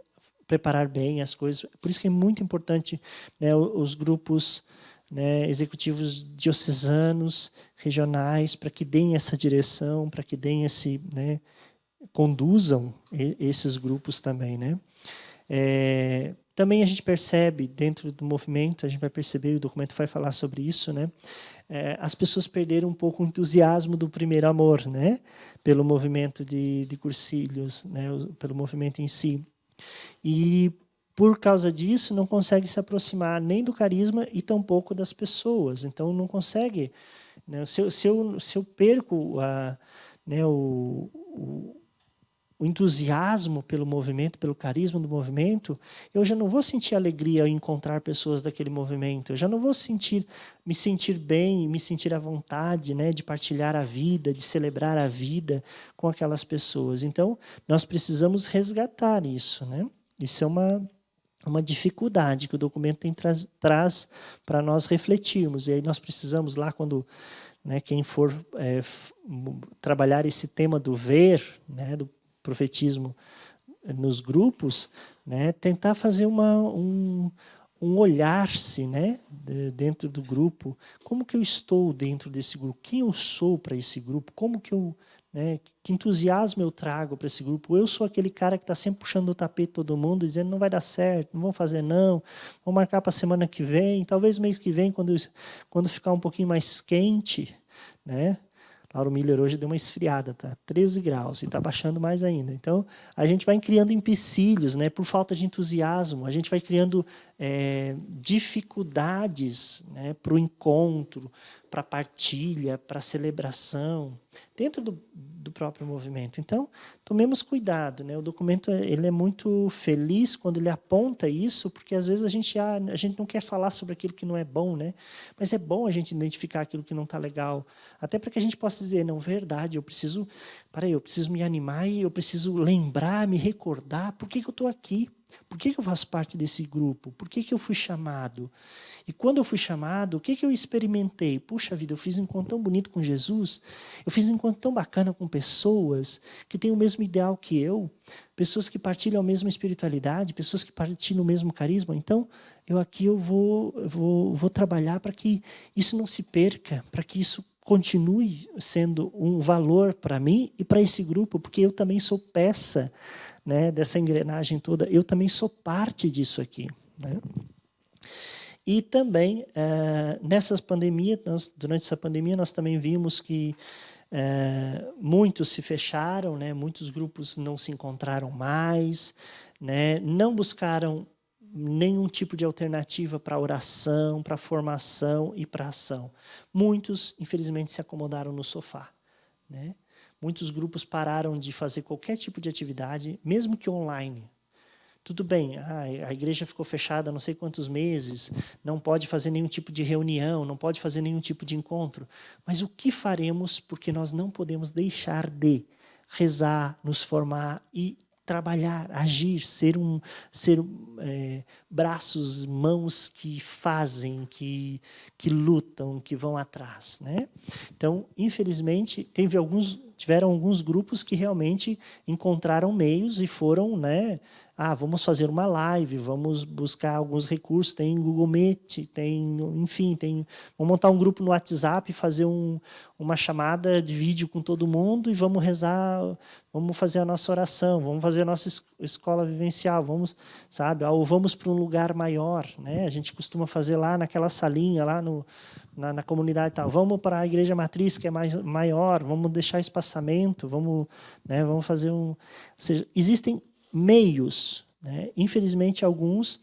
preparar bem as coisas. Por isso que é muito importante, né, os grupos, né, executivos diocesanos, regionais, para que deem essa direção, para que deem né, conduzam esses grupos também, né? Também a gente percebe dentro do movimento, a gente vai perceber, o documento vai falar sobre isso, né? As pessoas perderam um pouco o entusiasmo do primeiro amor, né? Pelo movimento de Cursilhos, né? Pelo movimento em si. E, por causa disso, não consegue se aproximar nem do carisma e tampouco das pessoas. Então, não consegue... Né, se eu perco né, o entusiasmo pelo movimento, pelo carisma do movimento, eu já não vou sentir alegria ao encontrar pessoas daquele movimento. Eu já não vou me sentir bem, me sentir à vontade, né, de partilhar a vida, de celebrar a vida com aquelas pessoas. Então, nós precisamos resgatar isso, né? Isso é uma dificuldade que o documento traz para nós refletirmos. E aí nós precisamos lá, quando, né, quem for trabalhar esse tema do ver, né, do profetismo nos grupos, né, tentar fazer um olhar-se, né, dentro do grupo. Como que eu estou dentro desse grupo? Quem eu sou para esse grupo? Como que eu... Né, que entusiasmo eu trago para esse grupo? Eu sou aquele cara que está sempre puxando o tapete todo mundo, dizendo não vai dar certo, não vão fazer não, vou marcar para a semana que vem, talvez mês que vem, quando ficar um pouquinho mais quente, né, Lauro Miller hoje deu uma esfriada, tá 13 graus e está baixando mais ainda. Então, a gente vai criando empecilhos, né, por falta de entusiasmo, a gente vai criando dificuldades, né, para o encontro, para a partilha, para a celebração, dentro do próprio movimento. Então, tomemos cuidado, né? O documento ele é muito feliz quando ele aponta isso, porque às vezes a gente não quer falar sobre aquilo que não é bom, né? Mas é bom a gente identificar aquilo que não está legal, até para que a gente possa dizer, não, verdade, eu preciso me animar e eu preciso lembrar, me recordar, por que eu estou aqui? Por que eu faço parte desse grupo? Por que eu fui chamado? E quando eu fui chamado, o que eu experimentei? Puxa vida, eu fiz um encontro tão bonito com Jesus, eu fiz um encontro tão bacana com pessoas que têm o mesmo ideal que eu, pessoas que partilham a mesma espiritualidade, pessoas que partilham o mesmo carisma. Então, eu vou trabalhar para que isso não se perca, para que isso continue sendo um valor para mim e para esse grupo, porque eu também sou peça, né, dessa engrenagem toda, eu também sou parte disso aqui, né? E também, durante essa pandemia, nós também vimos que muitos se fecharam, né? Muitos grupos não se encontraram mais, né? Não buscaram nenhum tipo de alternativa para oração, para formação e para ação. Muitos, infelizmente, se acomodaram no sofá, né? Muitos grupos pararam de fazer qualquer tipo de atividade, mesmo que online. Tudo bem, a igreja ficou fechada há não sei quantos meses, não pode fazer nenhum tipo de reunião, não pode fazer nenhum tipo de encontro. Mas o que faremos, porque nós não podemos deixar de rezar, nos formar e trabalhar, agir, ser braços, mãos que fazem, que lutam, que vão atrás, né? Então, infelizmente, tiveram alguns grupos que realmente encontraram meios e foram, né? Vamos fazer uma live, vamos buscar alguns recursos, tem Google Meet, vamos montar um grupo no WhatsApp e fazer uma chamada de vídeo com todo mundo e vamos rezar, vamos fazer a nossa oração, vamos fazer a nossa escola vivencial, ou vamos para um lugar maior, né? A gente costuma fazer lá naquela salinha, lá na comunidade e tal. Vamos para a igreja matriz, que é maior, vamos deixar espaçamento, vamos fazer Ou seja, existem meios, né? Infelizmente, alguns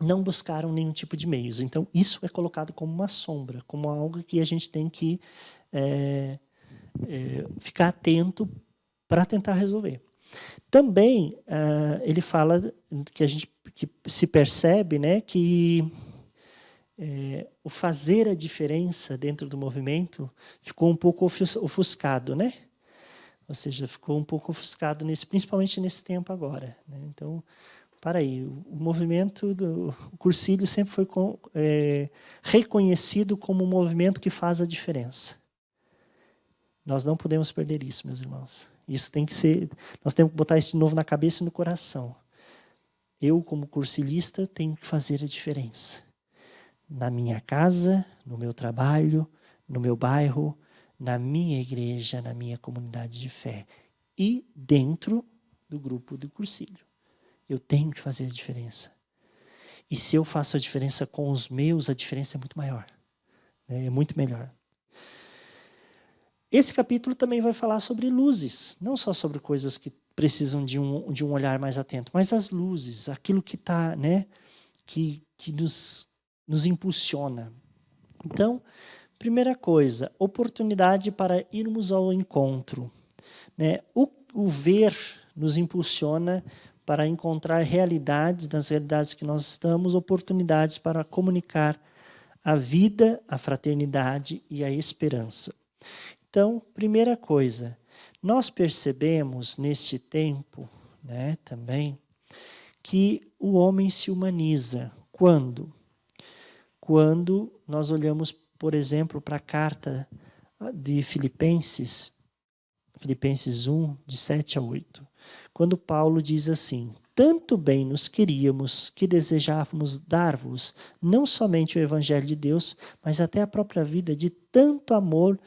não buscaram nenhum tipo de meios. Então, isso é colocado como uma sombra, como algo que a gente tem que ficar atento para tentar resolver. Também, ele fala que se percebe, né, que o fazer a diferença dentro do movimento ficou um pouco ofuscado, né? Ou seja, ficou um pouco ofuscado, principalmente nesse tempo agora, né? Então, o movimento do Cursilho sempre foi reconhecido como um movimento que faz a diferença. Nós não podemos perder isso, meus irmãos. Isso tem que ser, nós temos que botar isso de novo na cabeça e no coração. Eu, como cursilista, tenho que fazer a diferença. Na minha casa, no meu trabalho, no meu bairro, na minha igreja, na minha comunidade de fé e dentro do grupo do Cursilho. Eu tenho que fazer a diferença. E se eu faço a diferença com os meus, a diferença é muito maior. É muito melhor. Esse capítulo também vai falar sobre luzes, não só sobre coisas que precisam de um olhar mais atento, mas as luzes, aquilo que está, né, que nos impulsiona. Então, primeira coisa, oportunidade para irmos ao encontro, né? O ver nos impulsiona para encontrar realidades, nas realidades que nós estamos, oportunidades para comunicar a vida, a fraternidade e a esperança. Então, primeira coisa, nós percebemos neste tempo, né, também, que o homem se humaniza. Quando? Quando nós olhamos, por exemplo, para a carta de Filipenses 1, de 7 a 8. Quando Paulo diz assim: tanto bem nos queríamos que desejávamos dar-vos não somente o evangelho de Deus, mas até a própria vida de tanto amor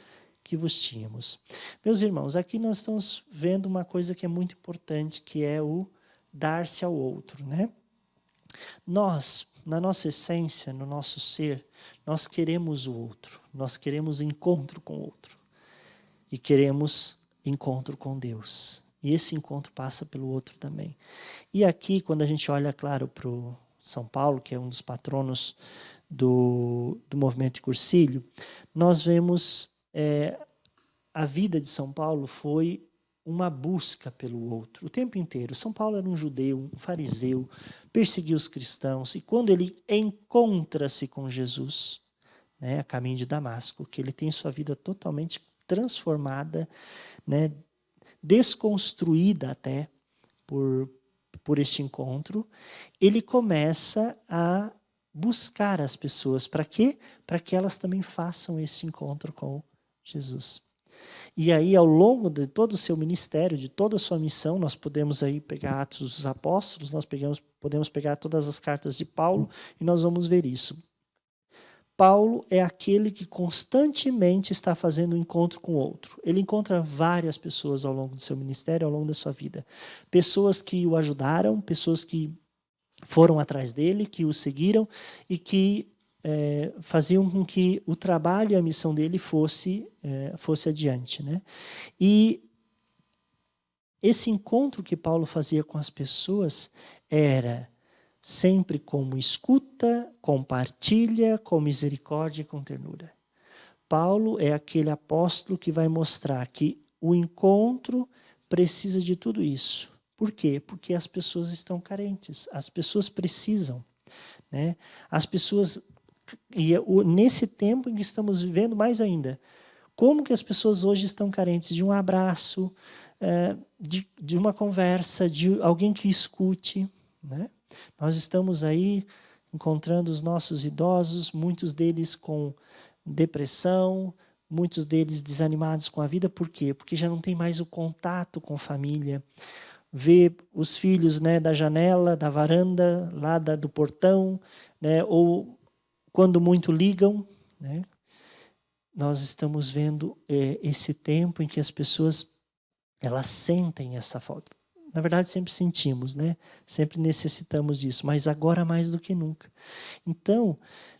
que vos tínhamos. Meus irmãos, aqui nós estamos vendo uma coisa que é muito importante, que é o dar-se ao outro, né? Nós, na nossa essência, no nosso ser, nós queremos o outro, nós queremos encontro com o outro. e queremos encontro com Deus. E esse encontro passa pelo outro também. E aqui, quando a gente olha, claro, para o São Paulo, que é um dos patronos do movimento de Cursilho, nós vemos a vida de São Paulo foi uma busca pelo outro, o tempo inteiro. São Paulo era um judeu, um fariseu, perseguiu os cristãos, e quando ele encontra-se com Jesus, né, a caminho de Damasco, que ele tem sua vida totalmente transformada, né, desconstruída até por este encontro, ele começa a buscar as pessoas. Para quê? Para que elas também façam esse encontro com Jesus. E aí, ao longo de todo o seu ministério, de toda a sua missão, nós podemos aí pegar Atos dos Apóstolos, nós podemos pegar todas as cartas de Paulo, e nós vamos ver isso. Paulo é aquele que constantemente está fazendo um encontro com o outro. Ele encontra várias pessoas ao longo do seu ministério, ao longo da sua vida. Pessoas que o ajudaram, pessoas que foram atrás dele, que o seguiram e que faziam com que o trabalho e a missão dele fosse adiante, né? E esse encontro que Paulo fazia com as pessoas era sempre como escuta, compartilha, com misericórdia e com ternura. Paulo é aquele apóstolo que vai mostrar que o encontro precisa de tudo isso. Por quê? Porque as pessoas estão carentes, as pessoas precisam, né? As pessoas, e nesse tempo em que estamos vivendo mais ainda, como que as pessoas hoje estão carentes de um abraço, de uma conversa, de alguém que escute, né? Nós estamos aí encontrando os nossos idosos, muitos deles com depressão, muitos deles desanimados com a vida. Por quê? Porque já não tem mais o contato com família. Ver os filhos, né, da janela, da varanda, lá do portão, né, ou quando muito ligam, né? Nós estamos vendo esse tempo em que as pessoas elas sentem essa falta. Na verdade, sempre sentimos, né? Sempre necessitamos disso, mas agora mais do que nunca. Então,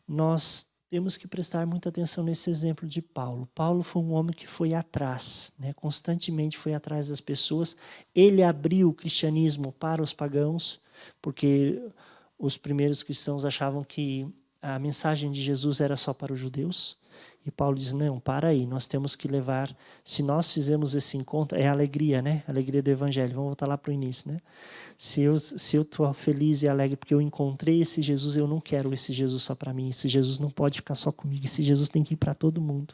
nós temos que prestar muita atenção nesse exemplo de Paulo. Paulo foi um homem que foi atrás, né? Constantemente foi atrás das pessoas. Ele abriu o cristianismo para os pagãos, porque os primeiros cristãos achavam que a mensagem de Jesus era só para os judeus. E Paulo diz, não, para aí, nós temos que levar, se nós fizermos esse encontro, é a alegria, né? A alegria do evangelho, vamos voltar lá para o início, né? Se eu estou feliz e alegre porque eu encontrei esse Jesus, eu não quero esse Jesus só para mim, esse Jesus não pode ficar só comigo, esse Jesus tem que ir para todo mundo.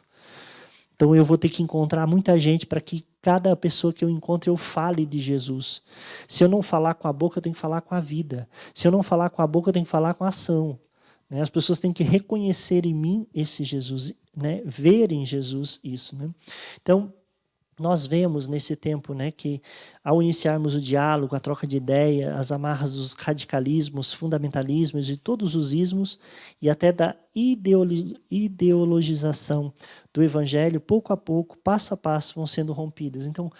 Então eu vou ter que encontrar muita gente para que cada pessoa que eu encontre eu fale de Jesus. Se eu não falar com a boca, eu tenho que falar com a vida. Se eu não falar com a boca, eu tenho que falar com a ação. As pessoas têm que reconhecer em mim esse Jesus, né? Ver em Jesus isso, né? Então, nós vemos nesse tempo, né, que ao iniciarmos o diálogo, a troca de ideia, as amarras dos radicalismos, fundamentalismos e todos os ismos, e até da ideologização do evangelho, pouco a pouco, passo a passo, vão sendo rompidas. Então,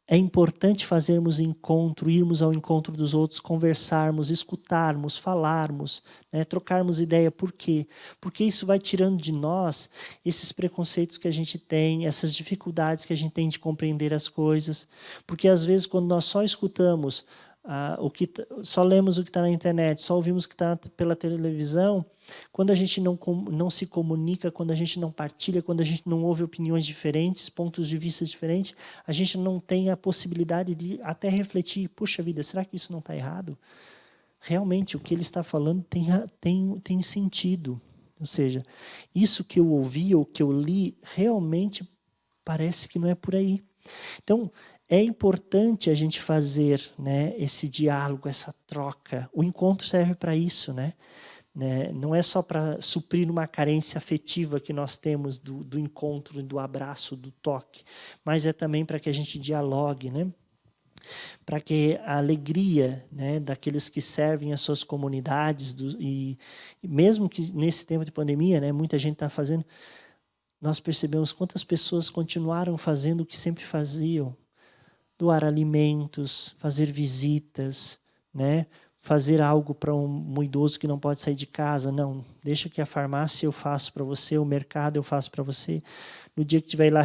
é importante fazermos encontro, irmos ao encontro dos outros, conversarmos, escutarmos, falarmos, né, trocarmos ideia. Por quê? Porque isso vai tirando de nós esses preconceitos que a gente tem, essas dificuldades que a gente tem de compreender as coisas. Porque às vezes quando nós só escutamos, só lemos o que está na internet, só ouvimos o que está pela televisão, quando a gente não se comunica, quando a gente não partilha, quando a gente não ouve opiniões diferentes, pontos de vista diferentes, a gente não tem a possibilidade de até refletir, puxa vida, será que isso não está errado? Realmente, o que ele está falando tem sentido. Ou seja, isso que eu ouvi ou que eu li, realmente parece que não é por aí. Então, é importante a gente fazer, né, esse diálogo, essa troca. O encontro serve para isso, né? Não é só para suprir uma carência afetiva que nós temos do encontro, do abraço, do toque, mas é também para que a gente dialogue, né? Para que a alegria, né, daqueles que servem as suas comunidades, e mesmo que nesse tempo de pandemia, né, muita gente está fazendo, nós percebemos quantas pessoas continuaram fazendo o que sempre faziam, doar alimentos, fazer visitas, né? fazer algo para um idoso que não pode sair de casa. Não, deixa que a farmácia eu faço para você, o mercado eu faço para você. No dia que tiver lá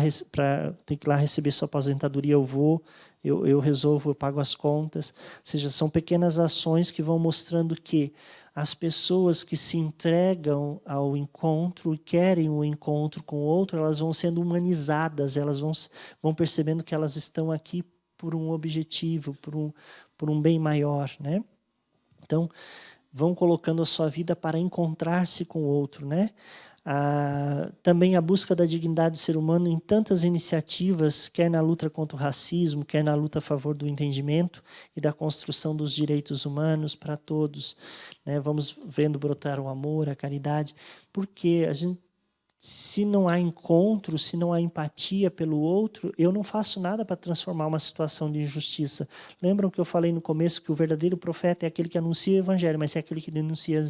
tem que ir lá receber sua aposentadoria, eu vou, eu resolvo, eu pago as contas. Ou seja, são pequenas ações que vão mostrando que as pessoas que se entregam ao encontro e querem o encontro com o outro, elas vão sendo humanizadas, elas vão percebendo que elas estão aqui por um objetivo, por um bem maior, né? Então, vão colocando a sua vida para encontrar-se com o outro, né? Também a busca da dignidade do ser humano em tantas iniciativas, quer na luta contra o racismo, quer na luta a favor do entendimento e da construção dos direitos humanos para todos, né? Vamos vendo brotar o amor, a caridade, porque se não há encontro, se não há empatia pelo outro, eu não faço nada para transformar uma situação de injustiça. Lembram que eu falei no começo que o verdadeiro profeta é aquele que anuncia o evangelho, mas é aquele que denuncia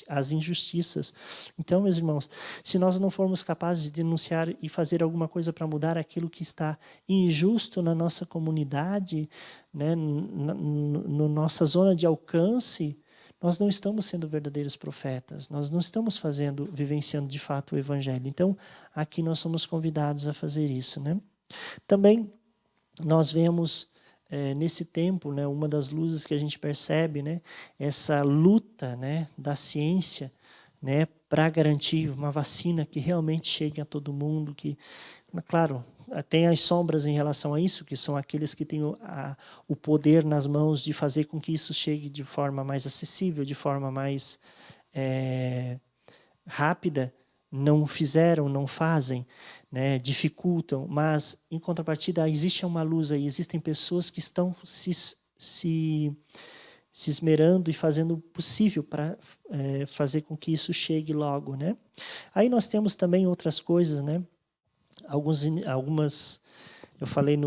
as injustiças. Então, meus irmãos, se nós não formos capazes de denunciar e fazer alguma coisa para mudar aquilo que está injusto na nossa comunidade, né, na nossa zona de alcance, nós não estamos sendo verdadeiros profetas, nós não estamos vivenciando de fato o evangelho. Então, aqui nós somos convidados a fazer isso, né? Também nós vemos nesse tempo, né, uma das luzes que a gente percebe, né, essa luta, né, da ciência, né, para garantir uma vacina que realmente chegue a todo mundo, que, claro, tem as sombras em relação a isso, que são aqueles que têm o poder nas mãos de fazer com que isso chegue de forma mais acessível, de forma mais rápida, não fizeram, não fazem, né, dificultam, mas, em contrapartida, existe uma luz aí, existem pessoas que estão se esmerando e fazendo o possível para fazer com que isso chegue logo, né? Aí nós temos também outras coisas, né? Algumas, eu falei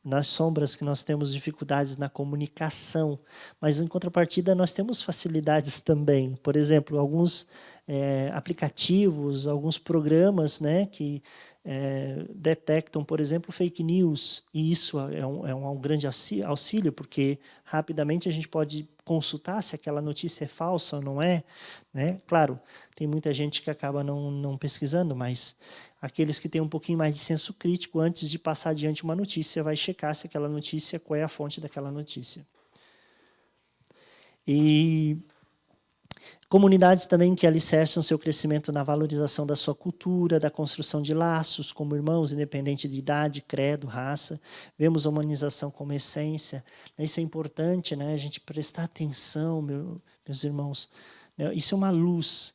nas sombras que nós temos dificuldades na comunicação, mas em contrapartida nós temos facilidades também. Por exemplo, alguns aplicativos, alguns programas, né, que detectam, por exemplo, fake news, e isso é um grande auxílio, porque rapidamente a gente pode consultar se aquela notícia é falsa ou não é, né? Claro, tem muita gente que acaba não pesquisando, mas aqueles que têm um pouquinho mais de senso crítico, antes de passar adiante uma notícia, vai checar se aquela notícia, qual é a fonte daquela notícia. E comunidades também que alicerçam seu crescimento na valorização da sua cultura, da construção de laços como irmãos, independente de idade, credo, raça. Vemos a humanização como essência. Isso é importante, né? A gente prestar atenção, meus irmãos. Isso é uma luz.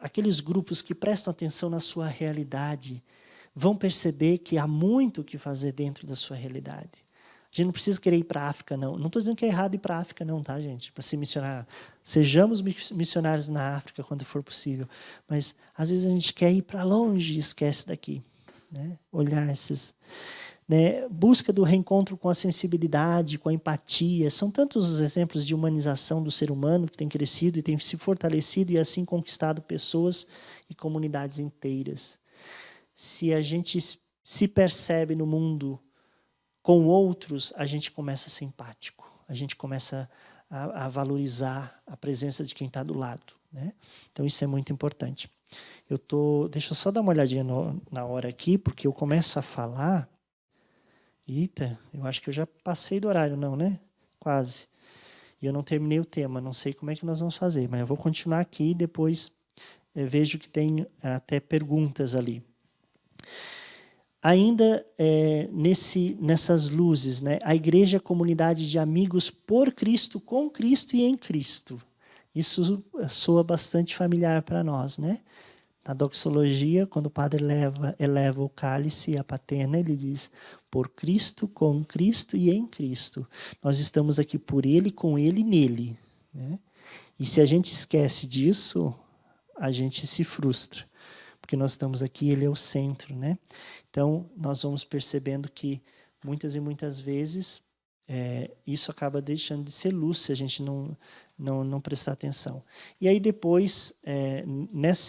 Aqueles grupos que prestam atenção na sua realidade vão perceber que há muito o que fazer dentro da sua realidade. A gente não precisa querer ir para a África, não. Não estou dizendo que é errado ir para a África, não, tá, gente? Para se missionar. Sejamos missionários na África quando for possível. Mas, às vezes, a gente quer ir para longe e esquece daqui. Né? Olhar esses... Né? Busca do reencontro com a sensibilidade, com a empatia. São tantos os exemplos de humanização do ser humano que tem crescido e tem se fortalecido e, assim, conquistado pessoas e comunidades inteiras. Se a gente se percebe no mundo com outros, a gente começa a ser empático, a gente começa a valorizar a presença de quem está do lado, né? Então, isso é muito importante. Deixa eu só dar uma olhadinha na hora aqui, porque eu começo a falar. Eita, eu acho que eu já passei do horário, não, né? Quase. E eu não terminei o tema, não sei como é que nós vamos fazer, mas eu vou continuar aqui e depois vejo que tem até perguntas ali. Ainda nessas luzes, né? A igreja é a comunidade de amigos por Cristo, com Cristo e em Cristo. Isso soa bastante familiar para nós, né? Na doxologia, quando o padre eleva o cálice e a patena, ele diz, por Cristo, com Cristo e em Cristo. Nós estamos aqui por Ele, com Ele e nele. Né? E se a gente esquece disso, a gente se frustra. Porque nós estamos aqui, Ele é o centro, né? Então, nós vamos percebendo que muitas e muitas vezes isso acaba deixando de ser luz se a gente não prestar atenção. E aí depois,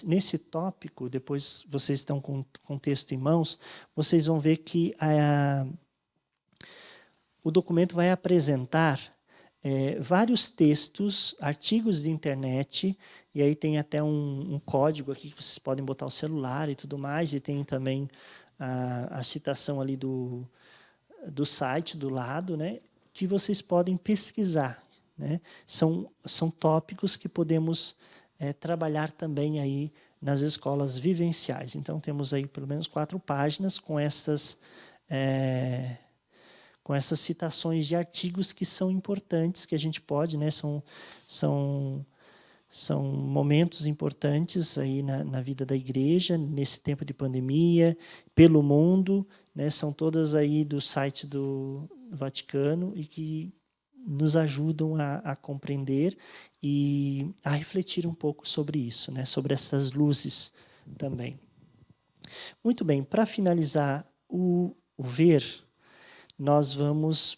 nesse tópico, depois vocês estão com o texto em mãos, vocês vão ver que o documento vai apresentar vários textos, artigos de internet, e aí tem até um código aqui que vocês podem botar o celular e tudo mais, e tem também a citação ali do site do lado, né, que vocês podem pesquisar, né? São tópicos que podemos trabalhar também aí nas escolas vivenciais. Então, temos aí pelo menos 4 páginas com essas citações de artigos que são importantes, que a gente pode, né, são momentos importantes aí na vida da igreja, nesse tempo de pandemia, pelo mundo, né, são todas aí do site do Vaticano e que nos ajudam a compreender e a refletir um pouco sobre isso, né, sobre essas luzes também. Muito bem, para finalizar o ver, nós vamos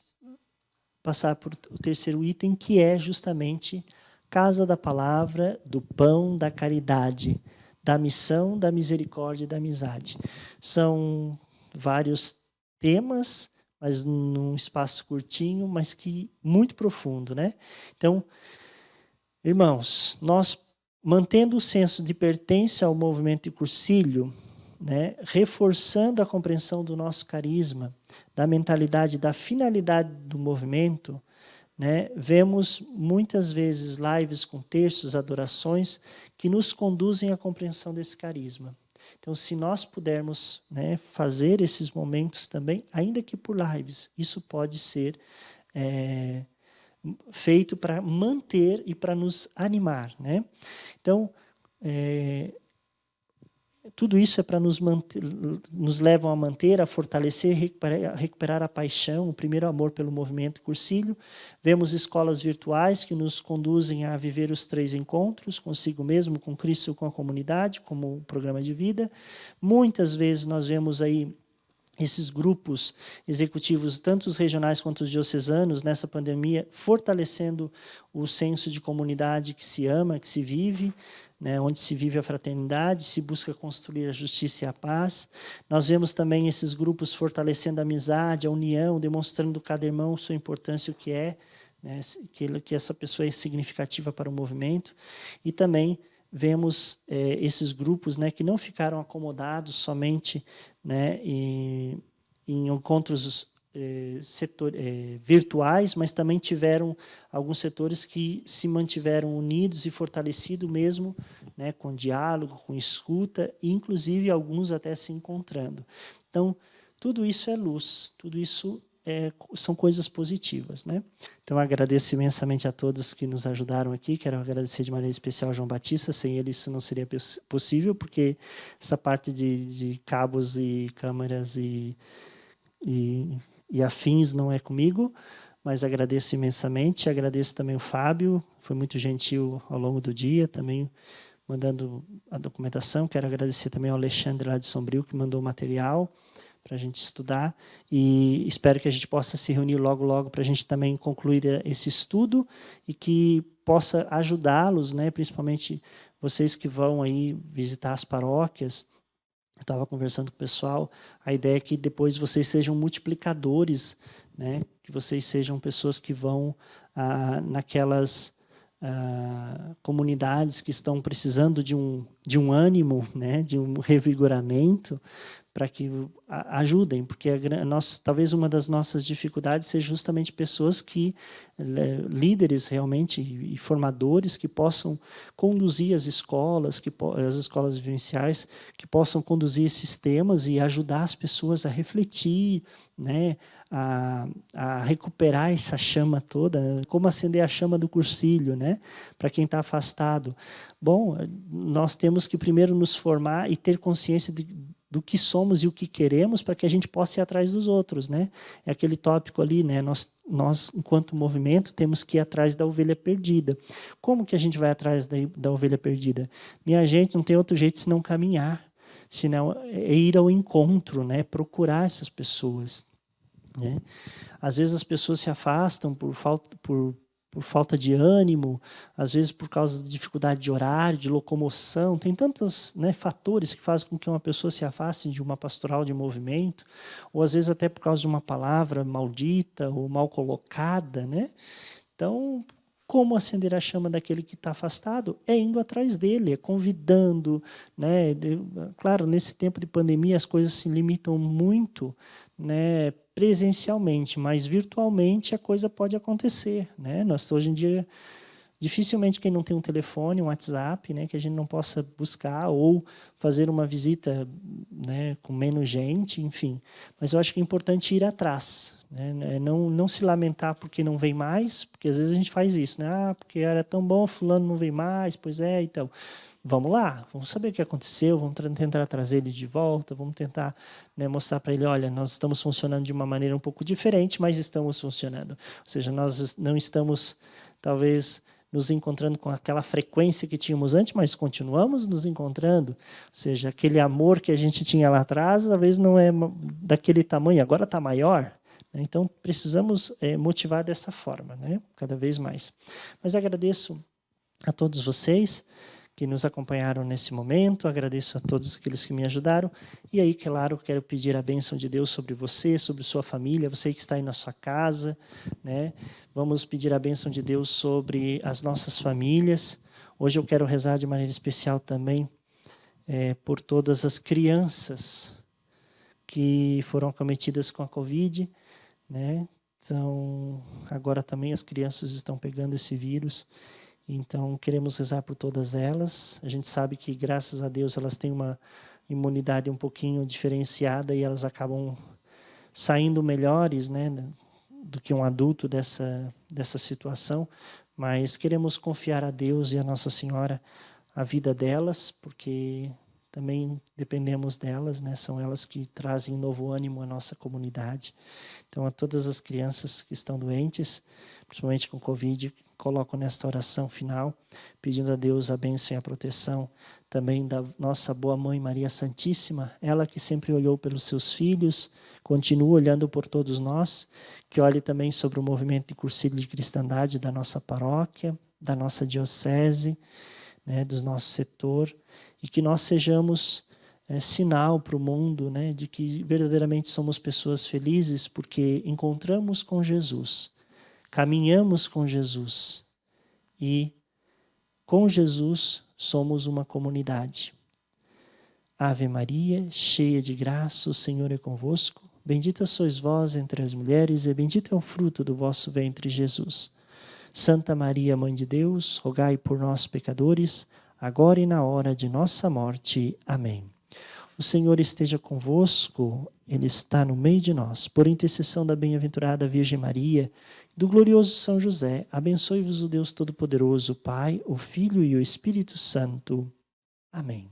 passar por o terceiro item, que é justamente Casa da Palavra, do Pão, da Caridade, da Missão, da Misericórdia e da Amizade. São vários temas, mas num espaço curtinho, mas que muito profundo, né? Então, irmãos, nós mantendo o senso de pertença ao movimento de Cursilho, né, reforçando a compreensão do nosso carisma, da mentalidade, da finalidade do movimento, né, vemos muitas vezes lives com terços, adorações, que nos conduzem à compreensão desse carisma. Então, se nós pudermos, né, fazer esses momentos também, ainda que por lives, isso pode ser feito para manter e para nos animar, né? Então, tudo isso é para nos levam a manter, a fortalecer, recuperar a paixão, o primeiro amor pelo movimento Cursilho. Vemos escolas virtuais que nos conduzem a viver os 3 encontros, consigo mesmo, com Cristo, com a comunidade, como um programa de vida. Muitas vezes nós vemos aí esses grupos executivos, tanto os regionais quanto os diocesanos, nessa pandemia, fortalecendo o senso de comunidade que se ama, que se vive, né, onde se vive a fraternidade, se busca construir a justiça e a paz. Nós vemos também esses grupos fortalecendo a amizade, a união, demonstrando cada irmão sua importância, o que é, né, que essa pessoa é significativa para o movimento. E também vemos esses grupos, né, que não ficaram acomodados somente, né, em encontros virtuais, mas também tiveram alguns setores que se mantiveram unidos e fortalecidos mesmo, né, com diálogo, com escuta, e inclusive alguns até se encontrando. Então, tudo isso é luz, tudo isso são coisas positivas, né? Então, agradeço imensamente a todos que nos ajudaram aqui. Quero agradecer de maneira especial ao João Batista. Sem ele isso não seria possível, porque essa parte de cabos e câmeras e afins não é comigo, mas agradeço imensamente. Agradeço também o Fábio, foi muito gentil ao longo do dia, também mandando a documentação. Quero agradecer também ao Alexandre lá de Sombrio, que mandou o material para a gente estudar, e espero que a gente possa se reunir logo, logo, para a gente também concluir esse estudo e que possa ajudá-los, né, principalmente vocês que vão aí visitar as paróquias. Eu estava conversando com o pessoal, a ideia é que depois vocês sejam multiplicadores, né, que vocês sejam pessoas que vão naquelas comunidades que estão precisando de um ânimo, né, de um revigoramento, para que ajudem, porque talvez uma das nossas dificuldades seja justamente pessoas líderes realmente e formadores que possam conduzir as escolas vivenciais, que possam conduzir esses temas e ajudar as pessoas a refletir, né, a recuperar essa chama toda, né? Como acender a chama do Cursilho, né, para quem está afastado. Bom, nós temos que primeiro nos formar e ter consciência do que somos e o que queremos, para que a gente possa ir atrás dos outros, né? É aquele tópico ali, né? Nós, enquanto movimento, temos que ir atrás da ovelha perdida. Como que a gente vai atrás da ovelha perdida? Minha gente, não tem outro jeito senão caminhar, senão é ir ao encontro, né? Procurar essas pessoas, né? Às vezes as pessoas se afastam por falta de ânimo, às vezes por causa de dificuldade de horário, de locomoção. Tem tantos, né, fatores que fazem com que uma pessoa se afaste de uma pastoral de movimento, ou às vezes até por causa de uma palavra maldita ou mal colocada, né? Então, como acender a chama daquele que está afastado? É indo atrás dele, é convidando, né? Claro, nesse tempo de pandemia as coisas se limitam muito, né, presencialmente, mas virtualmente a coisa pode acontecer, né? Nós hoje em dia dificilmente quem não tem um telefone, um WhatsApp, né, que a gente não possa buscar ou fazer uma visita, né, com menos gente, enfim. Mas eu acho que é importante ir atrás, né, não se lamentar porque não vem mais, porque às vezes a gente faz isso, né, porque era tão bom, fulano não vem mais, pois é, então. Vamos lá, vamos saber o que aconteceu, vamos tentar trazer ele de volta, vamos tentar, né, mostrar para ele, olha, nós estamos funcionando de uma maneira um pouco diferente, mas estamos funcionando. Ou seja, nós não estamos, talvez, nos encontrando com aquela frequência que tínhamos antes, mas continuamos nos encontrando. Ou seja, aquele amor que a gente tinha lá atrás, talvez não é daquele tamanho, agora está maior. Então, precisamos motivar dessa forma, né? Cada vez mais. Mas agradeço a todos vocês que nos acompanharam nesse momento, agradeço a todos aqueles que me ajudaram, e aí, claro, quero pedir a bênção de Deus sobre você, sobre sua família, você que está aí na sua casa, né? Vamos pedir a bênção de Deus sobre as nossas famílias. Hoje eu quero rezar de maneira especial também por todas as crianças que foram acometidas com a Covid, né? Então, agora também as crianças estão pegando esse vírus. Então, queremos rezar por todas elas. A gente sabe que, graças a Deus, elas têm uma imunidade um pouquinho diferenciada e elas acabam saindo melhores, né, do que um adulto dessa situação. Mas queremos confiar a Deus e a Nossa Senhora a vida delas, porque também dependemos delas, né? São elas que trazem novo ânimo à nossa comunidade. Então, a todas as crianças que estão doentes, principalmente com Covid, coloco nesta oração final, pedindo a Deus a bênção e a proteção também da nossa boa Mãe Maria Santíssima, ela que sempre olhou pelos seus filhos, continua olhando por todos nós, que olhe também sobre o movimento de cursilho de cristandade da nossa paróquia, da nossa diocese, né, do nosso setor, e que nós sejamos sinal para o mundo, né, de que verdadeiramente somos pessoas felizes porque encontramos com Jesus, caminhamos com Jesus e com Jesus somos uma comunidade. Ave Maria, cheia de graça, o Senhor é convosco. Bendita sois vós entre as mulheres e bendito é o fruto do vosso ventre, Jesus. Santa Maria, Mãe de Deus, rogai por nós, pecadores, agora e na hora de nossa morte. Amém. O Senhor esteja convosco, Ele está no meio de nós. Por intercessão da bem-aventurada Virgem Maria, do glorioso São José, abençoe-vos o Deus Todo-Poderoso, Pai, o Filho e o Espírito Santo. Amém.